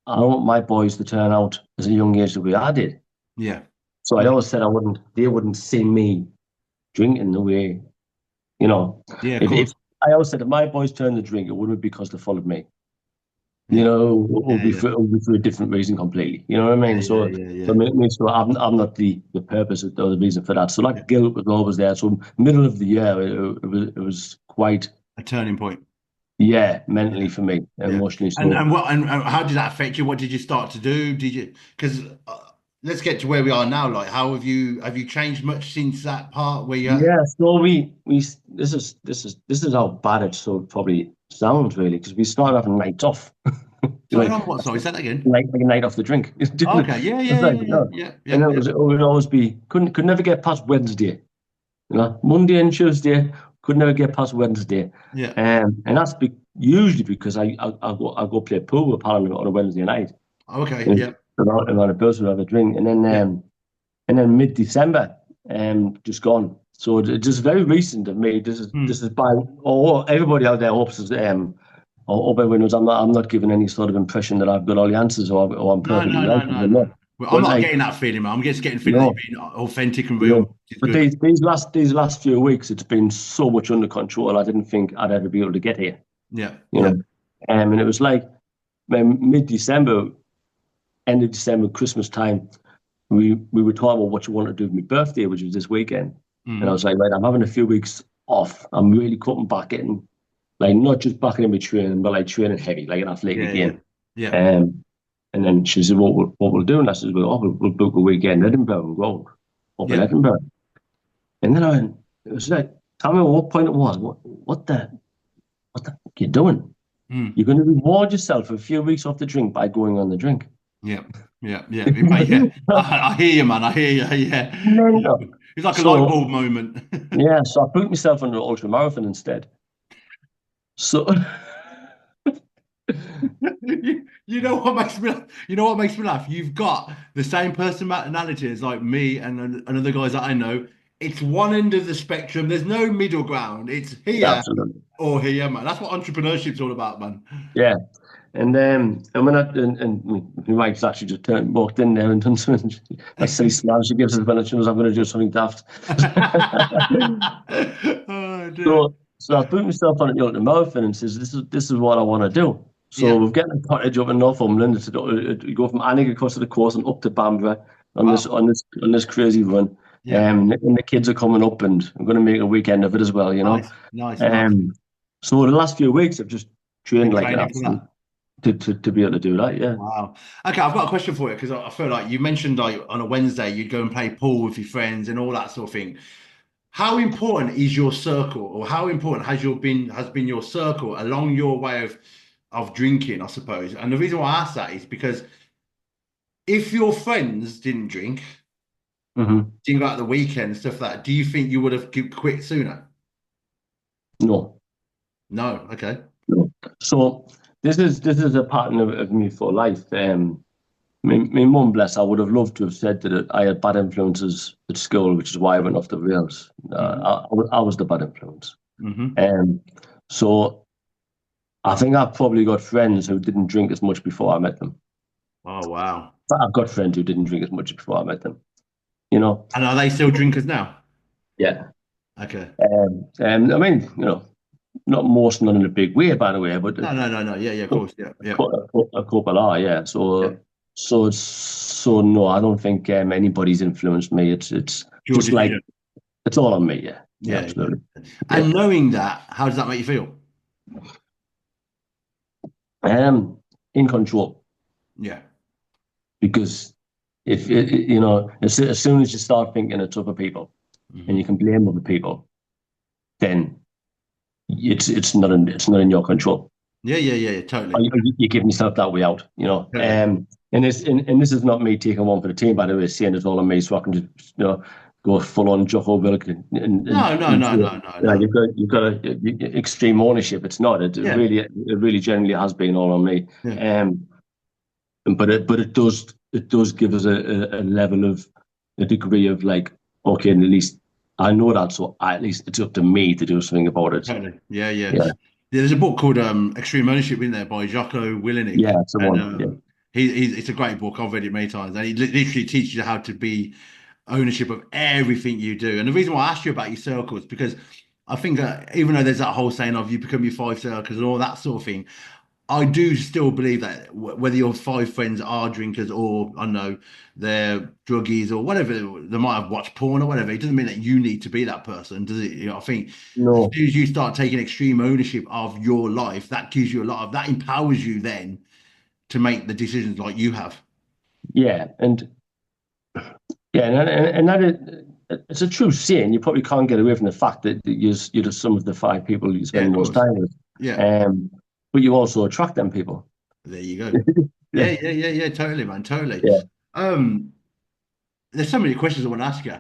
Speaker 2: I don't want my boys to turn out as a young age the way I did.
Speaker 1: yeah,
Speaker 2: So I
Speaker 1: yeah,
Speaker 2: always said they wouldn't see me drinking the way, you know,
Speaker 1: yeah, of
Speaker 2: if
Speaker 1: course.
Speaker 2: I always said if my boys turned to drink, it wouldn't be because they followed me.
Speaker 1: Yeah,
Speaker 2: It would
Speaker 1: yeah,
Speaker 2: be
Speaker 1: yeah,
Speaker 2: for a different reason completely. You know what I
Speaker 1: yeah,
Speaker 2: mean?
Speaker 1: yeah,
Speaker 2: So,
Speaker 1: yeah,
Speaker 2: so
Speaker 1: yeah,
Speaker 2: make sure I'm not the purpose or the reason for that. So
Speaker 1: yeah.
Speaker 2: that guilt was always there. So middle of the year, it was quite,
Speaker 1: A turning point.
Speaker 2: yeah, mentally
Speaker 1: Yeah.
Speaker 2: for me,
Speaker 1: Yeah.
Speaker 2: emotionally.
Speaker 1: And
Speaker 2: So
Speaker 1: and what and how did that affect you? What did you start to do? Did you because let's get to where we are now. Like, how have you changed much since that part where you
Speaker 2: yeah, so we this is how bad it so probably sounds really because we started having nights off.
Speaker 1: sorry,
Speaker 2: Like
Speaker 1: on what? Sorry, say that again.
Speaker 2: like a night off the drink.
Speaker 1: Okay, yeah,
Speaker 2: It's
Speaker 1: yeah,
Speaker 2: like,
Speaker 1: yeah, yeah, yeah,
Speaker 2: and
Speaker 1: yeah,
Speaker 2: it would always be could never get past Wednesday. Monday and Tuesday could never get past Wednesday,
Speaker 1: yeah.
Speaker 2: and that's usually because I go play pool with Parliament on a Wednesday night,
Speaker 1: Okay,
Speaker 2: and
Speaker 1: yeah,
Speaker 2: around a bus would have a drink,
Speaker 1: yeah.
Speaker 2: and then mid December, just gone. So it's just very recent of me. This
Speaker 1: Hmm.
Speaker 2: is by everybody out there hopes is or hope everyone knows I'm not giving any sort of impression that I've got all the answers or I'm
Speaker 1: No,
Speaker 2: perfectly
Speaker 1: no,
Speaker 2: right.
Speaker 1: no, no,
Speaker 2: I'm not.
Speaker 1: no. Well, I'm
Speaker 2: But
Speaker 1: not
Speaker 2: like
Speaker 1: getting that feeling, man. I'm just getting the feeling that
Speaker 2: no,
Speaker 1: you're being authentic and real, which
Speaker 2: no.
Speaker 1: is
Speaker 2: But
Speaker 1: good.
Speaker 2: these last few weeks, it's been so much under control. I didn't think I'd ever be able to get here.
Speaker 1: Yeah,
Speaker 2: You know,
Speaker 1: yeah,
Speaker 2: and it was like mid December, end of December, Christmas time. We were talking about what you want to do with my birthday, which was this weekend. And I
Speaker 1: mm,
Speaker 2: was like, right, I'm having a few weeks off. I'm really cutting back in, like not just back in my training, but like training heavy, like an athlete
Speaker 1: yeah, yeah,
Speaker 2: again.
Speaker 1: yeah,
Speaker 2: Um, and then she said, what we'll do? And I said, we'll book a weekend in Edinburgh and go up in
Speaker 1: yeah.
Speaker 2: Edinburgh. And then I went, it was like, tell me what point it was. What the fuck you doing?
Speaker 1: Mm.
Speaker 2: You're going to reward yourself a few weeks off the drink by going on the drink.
Speaker 1: Yeah, yeah, yeah, mate, yeah. I hear you, man. I hear you. Yeah,
Speaker 2: Mental.
Speaker 1: it's like a light
Speaker 2: So
Speaker 1: bulb moment.
Speaker 2: yeah, so I put myself on an ultra marathon instead. So
Speaker 1: You know what makes me laugh? You know what makes me laugh? You've got the same personality as like me and other guys that I know. It's one end of the spectrum. There's no middle ground. It's here
Speaker 2: absolutely,
Speaker 1: or here, man. That's what entrepreneurship's all about, man.
Speaker 2: yeah. And when and my wife's actually just walked in there and done something. That silly smile she gives us when she knows I'm going to do something daft.
Speaker 1: Oh, dear.
Speaker 2: So I put myself on the ultra marathon and says, this is what I want to do. So
Speaker 1: Yeah.
Speaker 2: we've got a cottage up in Northumberland. You go from Annig across to the coast and up to Bamborough on this
Speaker 1: Wow.
Speaker 2: on this on this crazy run.
Speaker 1: Yeah.
Speaker 2: And the kids are coming up, and I'm going to make a weekend of it as well.
Speaker 1: Nice. Nice. Nice.
Speaker 2: Um, so the last few weeks I've just trained
Speaker 1: Been
Speaker 2: like an
Speaker 1: training for
Speaker 2: absolute
Speaker 1: that.
Speaker 2: to be able to do that. Yeah.
Speaker 1: Wow. Okay, I've got a question for you because I feel like you mentioned like on a Wednesday you'd go and play pool with your friends and all that sort of thing. How important is your circle, or how important has been your circle along your way of drinking, I suppose? And the reason why I ask that is because if your friends didn't drink,
Speaker 2: Hmm.
Speaker 1: didn't go out the weekend and stuff like that, do you think you would have quit sooner?
Speaker 2: No.
Speaker 1: No. Okay.
Speaker 2: No. So this is a pattern of me for life. My mum, bless, I would have loved to have said that I had bad influences at school, which is why I went off the rails.
Speaker 1: Hmm.
Speaker 2: I was the bad influence.
Speaker 1: Hmm.
Speaker 2: Um, so I think I've probably got friends who didn't drink as much before I met them.
Speaker 1: Oh, wow.
Speaker 2: But I've got friends who didn't drink as much before I met them. You know,
Speaker 1: And are they still drinkers now?
Speaker 2: yeah.
Speaker 1: Okay.
Speaker 2: And I mean, not most, not in a big way, by the way, but
Speaker 1: No, no, no, no. Yeah, yeah, of course. Yeah, yeah,
Speaker 2: a couple are, yeah.
Speaker 1: yeah.
Speaker 2: So no, I don't think anybody's influenced me. It's
Speaker 1: Your
Speaker 2: just like
Speaker 1: decision.
Speaker 2: it's all on me. Yeah, yeah,
Speaker 1: Yeah, yeah.
Speaker 2: absolutely. Yeah.
Speaker 1: And knowing that, how does that make you feel?
Speaker 2: In control
Speaker 1: Yeah.
Speaker 2: because if as soon as you start thinking it's other people and you
Speaker 1: Hmm.
Speaker 2: can blame other people, then it's not in your control.
Speaker 1: Yeah, yeah, yeah, yeah,
Speaker 2: Or
Speaker 1: totally.
Speaker 2: you're giving yourself that way out,
Speaker 1: Totally.
Speaker 2: And this is not me taking one for the team, by the way, saying it's all on me, so I can just go full on Jocko Willock
Speaker 1: No, no,
Speaker 2: and
Speaker 1: no, no, no,
Speaker 2: yeah,
Speaker 1: no.
Speaker 2: you've got extreme ownership. It's not.
Speaker 1: Yeah,
Speaker 2: It really generally has been all on me.
Speaker 1: yeah,
Speaker 2: Um, but it does give us a level of a degree of like, okay, and at least I know that, so at least it's up to me to do something about it.
Speaker 1: Totally. Yeah, yeah.
Speaker 2: Yeah,
Speaker 1: There's a book called Extreme Ownership in there by Jocko Willink,
Speaker 2: yeah, it's the
Speaker 1: and
Speaker 2: one. Yeah,
Speaker 1: it's a great book. I've read it many times, and he literally teaches you how to be ownership of everything you do. And the reason why I asked you about your circles because I think that even though there's that whole saying of you become your five circles and all that sort of thing, I do still believe that whether your five friends are drinkers or I don't know they're druggies or whatever, they might have watched porn or whatever. It doesn't mean that you need to be that person, does it? I think as
Speaker 2: no,
Speaker 1: soon as you start taking extreme ownership of your life, that gives you a lot of that empowers you then to make the decisions like you have.
Speaker 2: yeah, and yeah, and that is, it's a true saying. You probably can't get away from the fact that you're just some of the five people you
Speaker 1: Yeah,
Speaker 2: spend
Speaker 1: of
Speaker 2: most
Speaker 1: course.
Speaker 2: time with,
Speaker 1: Yeah,
Speaker 2: um, but you also attract them people.
Speaker 1: there you go.
Speaker 2: Yeah,
Speaker 1: Yeah. Totally, man. Totally.
Speaker 2: yeah.
Speaker 1: Um, there's so many questions I want to ask you.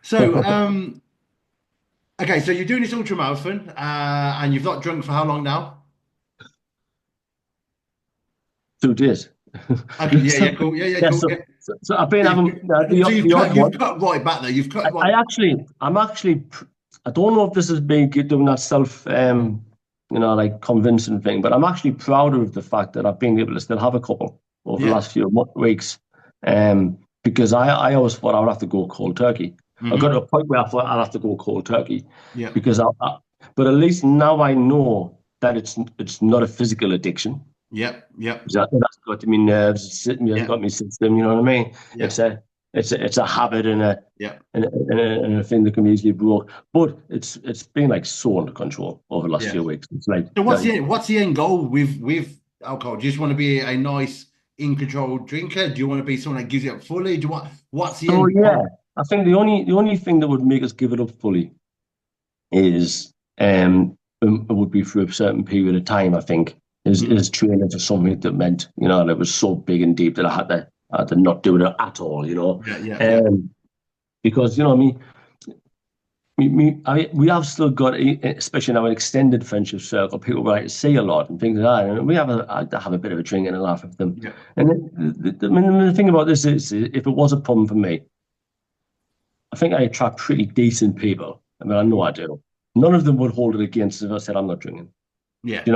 Speaker 1: So, okay, so you're doing this ultra marathon, and you've not drunk for how long now?
Speaker 2: 2 days.
Speaker 1: Okay,
Speaker 2: So,
Speaker 1: cool.
Speaker 2: yeah,
Speaker 1: Cool. Yeah.
Speaker 2: so I've been
Speaker 1: So,
Speaker 2: having
Speaker 1: so
Speaker 2: the odd
Speaker 1: you've
Speaker 2: one.
Speaker 1: cut right back there. You've cut right.
Speaker 2: I'm actually, I don't know if this is me doing that self, like convincing thing, but I'm actually prouder of the fact that I've been able to still have a couple over the
Speaker 1: Yeah.
Speaker 2: last few weeks, because I always thought I would have to go cold turkey. I got to
Speaker 1: Hmm.
Speaker 2: a point where I thought I'd have to go cold turkey
Speaker 1: Yeah.
Speaker 2: because but at least now I know that it's not a physical addiction.
Speaker 1: Yep.
Speaker 2: That's got me nerves. It's
Speaker 1: Yeah.
Speaker 2: got me system. You know what I mean?
Speaker 1: Yeah.
Speaker 2: It's a it's a habit and a
Speaker 1: Yeah.
Speaker 2: and a thing that can be easily broke. But it's been like so under control over the last
Speaker 1: Yeah.
Speaker 2: few weeks. It's like
Speaker 1: So what's the end goal with alcohol? Do you just want to be a nice in control drinker? Do you want to be someone that gives it up fully? Do you want what's the
Speaker 2: so
Speaker 1: end
Speaker 2: yeah.
Speaker 1: goal?
Speaker 2: I think the only thing that would make us give it up fully is it would be for a certain period of time. I think is
Speaker 1: Mhm.
Speaker 2: training for something that meant that was so big and deep that I had to not do it at all.
Speaker 1: Yeah.
Speaker 2: Because I mean. We have still got, especially in our extended friendship circle, people we like to see a lot and things like that. And I have a bit of a drink and a laugh with them.
Speaker 1: Yeah.
Speaker 2: And I mean, the thing about this is, if it was a problem for me, I think I attract pretty decent people. I mean, I know I do. None of them would hold it against if I said I'm not drinking.
Speaker 1: Yeah.
Speaker 2: They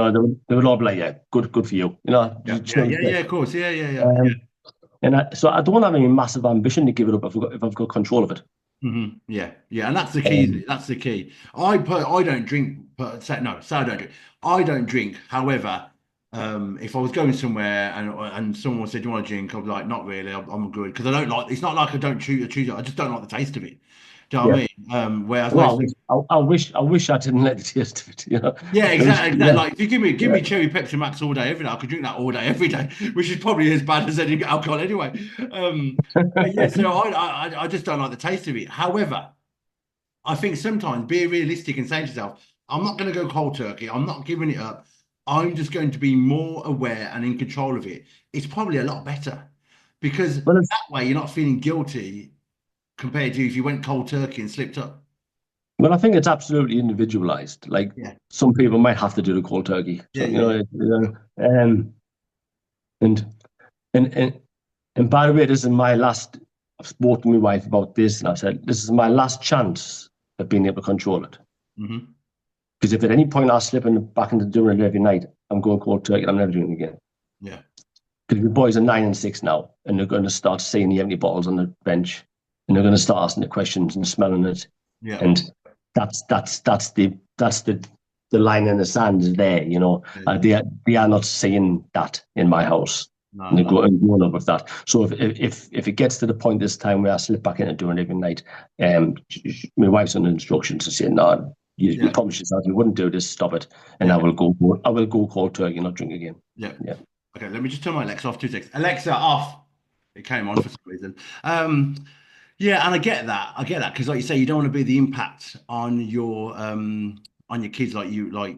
Speaker 2: would all be like, "Yeah, good for you."
Speaker 1: Of course. Yeah.
Speaker 2: Um, so I don't have any massive ambition to give it up if I've got control of it.
Speaker 1: And that's the key.
Speaker 2: Um,
Speaker 1: That's the key. I don't drink. But say I don't drink. I don't drink. However, if I was going somewhere and someone said, "Do you want to drink?" I'd be like, "Not really. I'm good," because I don't like. It's not like I don't choose it. I just don't like the taste of it. Do you know what
Speaker 2: yeah.
Speaker 1: I mean? Whereas
Speaker 2: Well,
Speaker 1: most people,
Speaker 2: I wish I didn't let the taste of it.
Speaker 1: yeah, exactly.
Speaker 2: Yeah,
Speaker 1: Like if you give
Speaker 2: yeah.
Speaker 1: me cherry Pepsi Max all day, every day, I could drink that all day, every day, which is probably as bad as any alcohol anyway. But yeah, so I just don't like the taste of it. However. I think sometimes be realistic and say to yourself, I'm not going to go cold turkey. I'm not giving it up. I'm just going to be more aware and in control of it. It's probably a lot better because
Speaker 2: Well, it's
Speaker 1: that way you're not feeling guilty compared to if you went cold turkey and slipped up.
Speaker 2: Well, I think it's absolutely individualized. Like
Speaker 1: Yeah.
Speaker 2: some people might have to do the cold turkey.
Speaker 1: Yeah.
Speaker 2: So
Speaker 1: Yeah. Yeah.
Speaker 2: and and and by the way, this is my last. I've spoken to my wife about this, and I said this is my last chance of being able to control it.
Speaker 1: Hmm.
Speaker 2: Because if at any point I slip back into doing it every night, I'm going cold turkey. I'm never doing it again.
Speaker 1: Yeah.
Speaker 2: Because the boys are 9 and 6 now, and they're going to start seeing the empty bottles on the bench, and they're going to start asking the questions and smelling it,
Speaker 1: Yeah.
Speaker 2: and that's the line in the sand is there.
Speaker 1: Yeah.
Speaker 2: They are not seeing that in my house. And
Speaker 1: No,
Speaker 2: they're
Speaker 1: no.
Speaker 2: growing up with that. So if it gets to the point this time where I slip back into doing it every night, my wife's under instructions to say, no, you
Speaker 1: Yeah.
Speaker 2: promised yourself you wouldn't do this, stop it, and
Speaker 1: Yeah.
Speaker 2: I will go cold turkey, not drink again.
Speaker 1: Yeah.
Speaker 2: Yeah.
Speaker 1: Okay. Let me just turn my Alexa off 2 seconds. Alexa off. It came on for some reason. Um, Yeah, and I get that. I get that because, like you say, you don't want to be the impact on your kids like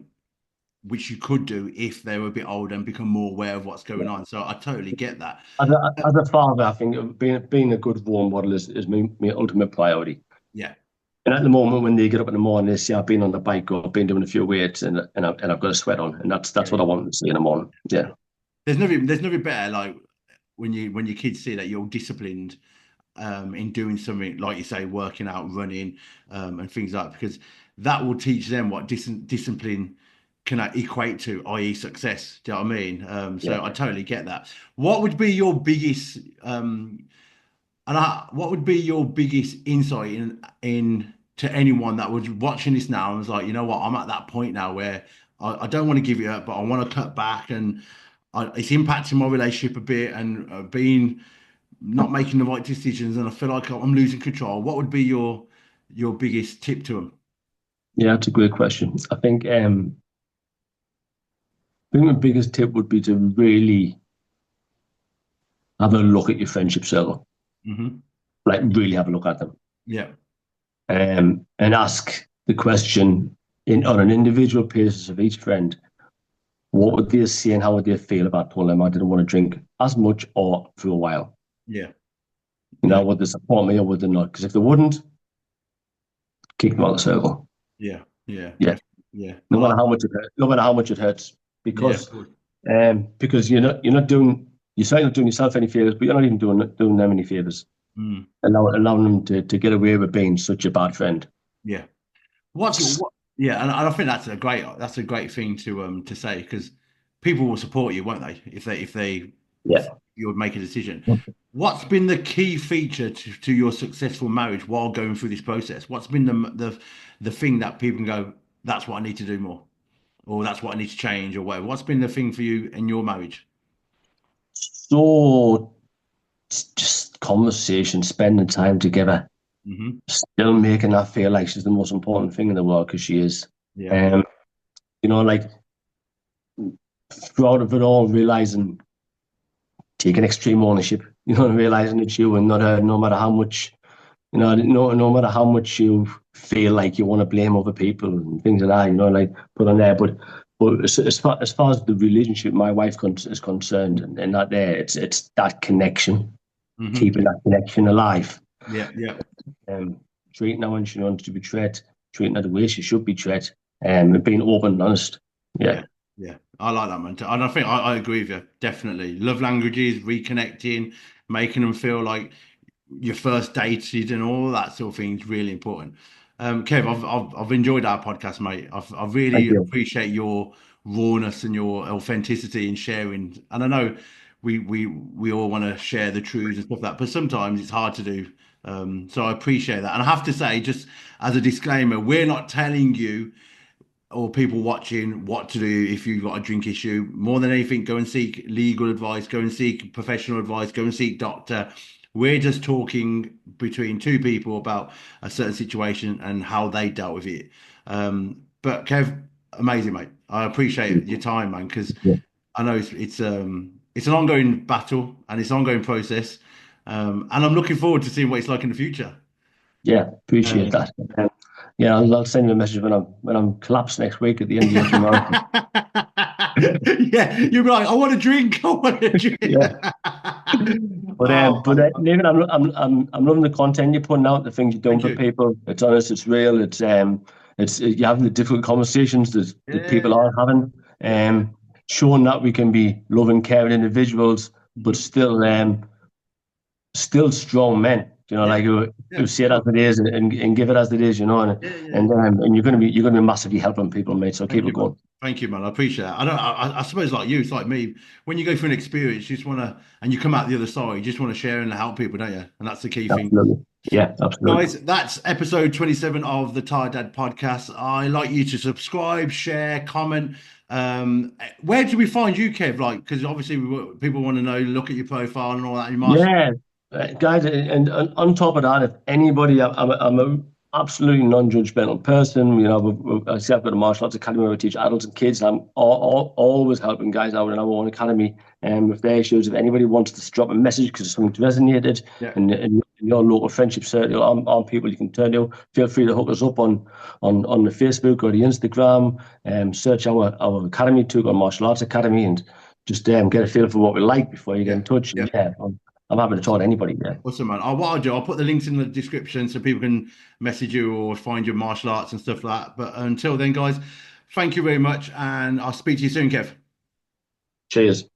Speaker 1: which you could do if they were a bit older and become more aware of what's going on. So I totally get that. Uh,
Speaker 2: As a father, I think being a good role model is my ultimate priority.
Speaker 1: yeah,
Speaker 2: And at the moment, when they get up in the morning, they see I've been on the bike or I've been doing a few weights and I've got a sweat on, and that's
Speaker 1: yeah,
Speaker 2: what I want to see in the morning. Yeah,
Speaker 1: there's nothing better like when your kids see that you're disciplined in doing something like you say, working out, running, and things like that, because that will teach them what discipline can equate to, i.e., success. Do you know what I mean?
Speaker 2: Yeah.
Speaker 1: So I totally get that. What would be your biggest what would be your biggest insight in to anyone that was watching this now and was like, you know what, I'm at that point now where I don't want to give it up, but I want to cut back, and it's impacting my relationship a bit, and being not making the right decisions, and I feel like I'm losing control. What would be your biggest tip to them?
Speaker 2: Yeah, that's a great question. I think the biggest tip would be to really have a look at your friendship circle.
Speaker 1: Hmm.
Speaker 2: Like really have a look at them.
Speaker 1: Yeah,
Speaker 2: And ask the question on an individual basis of each friend, what would they say and how would they feel about telling them I didn't want to drink as much or for a while?
Speaker 1: yeah,
Speaker 2: You
Speaker 1: yeah,
Speaker 2: know, would they support me or would they not? Because if they wouldn't, kick them out of the circle.
Speaker 1: yeah, yeah,
Speaker 2: Yeah.
Speaker 1: definitely. Yeah, I
Speaker 2: No matter
Speaker 1: like
Speaker 2: how
Speaker 1: that.
Speaker 2: much it hurts, no matter how much it hurts.
Speaker 1: Yeah, of
Speaker 2: Because
Speaker 1: course.
Speaker 2: because you're certainly not doing yourself any favors, but you're not even doing them any favors.
Speaker 1: Mm,
Speaker 2: Allowing them to get away with being such a bad friend.
Speaker 1: yeah. What? Yeah, and I think that's a great thing to say, because people will support you, won't they? If
Speaker 2: Yeah.
Speaker 1: you would make a decision. What's been the key feature to your successful marriage while going through this process? What's been the thing that people can go, that's what I need to do more, or that's what I need to change, or whatever? What's been the thing for you in your marriage?
Speaker 2: So it's just conversation, spending time together,
Speaker 1: Hmm.
Speaker 2: still making her feel like she's the most important thing in the world because she is.
Speaker 1: Yeah,
Speaker 2: Um, like throughout of it all, realizing taking extreme ownership, and realizing it's you and not her, no matter how much, no matter how much you feel like you want to blame other people and things like that, like put on there. But as far as the relationship my wife is concerned, and that there, it's that connection,
Speaker 1: hmm,
Speaker 2: keeping that connection alive.
Speaker 1: yeah, yeah,
Speaker 2: um, Treating her when she wants to be treated, treating her the way she should be treated, and being open and honest. Yeah,
Speaker 1: yeah, yeah. I like that, man. And I think I agree with you. Definitely, love languages, reconnecting, making them feel like your first dated, and all that sort of thing is really important. Kev, I've enjoyed our podcast, mate. I
Speaker 2: thank
Speaker 1: really
Speaker 2: you.
Speaker 1: appreciate your rawness and your authenticity in sharing. And I know we all want to share the truths and stuff like that, but sometimes it's hard to do. So I appreciate that. And I have to say, just as a disclaimer, we're not telling you or people watching what to do if you've got a drink issue. More than anything, go and seek legal advice, go and seek professional advice, go and seek doctor. We're just talking between two people about a certain situation and how they dealt with it. But Kev, amazing, mate. I appreciate your time, man, because
Speaker 2: Yeah,
Speaker 1: I know it's an ongoing battle and it's an ongoing process. And I'm looking forward to seeing what it's like in the future.
Speaker 2: yeah, appreciate
Speaker 1: Um,
Speaker 2: that. Yeah, I'll send you a message when I'm collapsed next week at the end of the ultramarathon.
Speaker 1: Yeah, you'll be like, I want a drink. I want a drink.
Speaker 2: Yeah,
Speaker 1: Oh,
Speaker 2: Nathan, I'm loving the content you're putting out, the things you're doing
Speaker 1: thank
Speaker 2: for
Speaker 1: you.
Speaker 2: people. It's honest, it's real, it's you're having the difficult conversations that
Speaker 1: Yeah,
Speaker 2: people are having,
Speaker 1: yeah, yeah.
Speaker 2: showing that we can be loving, caring individuals, but
Speaker 1: Hmm.
Speaker 2: still strong men.
Speaker 1: Yeah,
Speaker 2: Like who
Speaker 1: yeah,
Speaker 2: see it as it is and give it as it is. And
Speaker 1: yeah, yeah.
Speaker 2: and you're gonna be massively helping people, mate. So keep
Speaker 1: Thank
Speaker 2: it
Speaker 1: you, man.
Speaker 2: going.
Speaker 1: Thank you, man. I appreciate that. I don't. I suppose like you, it's like me. When you go through an experience, you just want to, and you come out the other side, you just want to share and help people, don't you? And that's the key thing.
Speaker 2: Absolutely. Yeah, absolutely.
Speaker 1: Guys, that's episode 27 of the Tired Dad podcast. I like you to subscribe, share, comment. Where do we find you, Kev? Like, because obviously people want to know, look at your profile and all that. You must.
Speaker 2: Yeah, guys, and on top of that, if anybody, I'm a absolutely non-judgmental person. I say I've got a martial arts academy where I teach adults and kids. I'm always helping guys out in our own academy, with their issues. If anybody wants to drop a message because something's resonated,
Speaker 1: Yeah,
Speaker 2: and your local friendship circle, on people you can turn to, feel free to hook us up on the Facebook or the Instagram. Search our academy, Tugon Martial Arts Academy, and just get a feel for what we like before you get
Speaker 1: yeah,
Speaker 2: in touch.
Speaker 1: yeah.
Speaker 2: And yeah, I'm happy to talk to anybody. Yeah.
Speaker 1: Awesome, man. What I'll do, I'll put the links in the description so people can message you or find your martial arts and stuff like that. But until then, guys, thank you very much, and I'll speak to you soon, Kev.
Speaker 2: Cheers.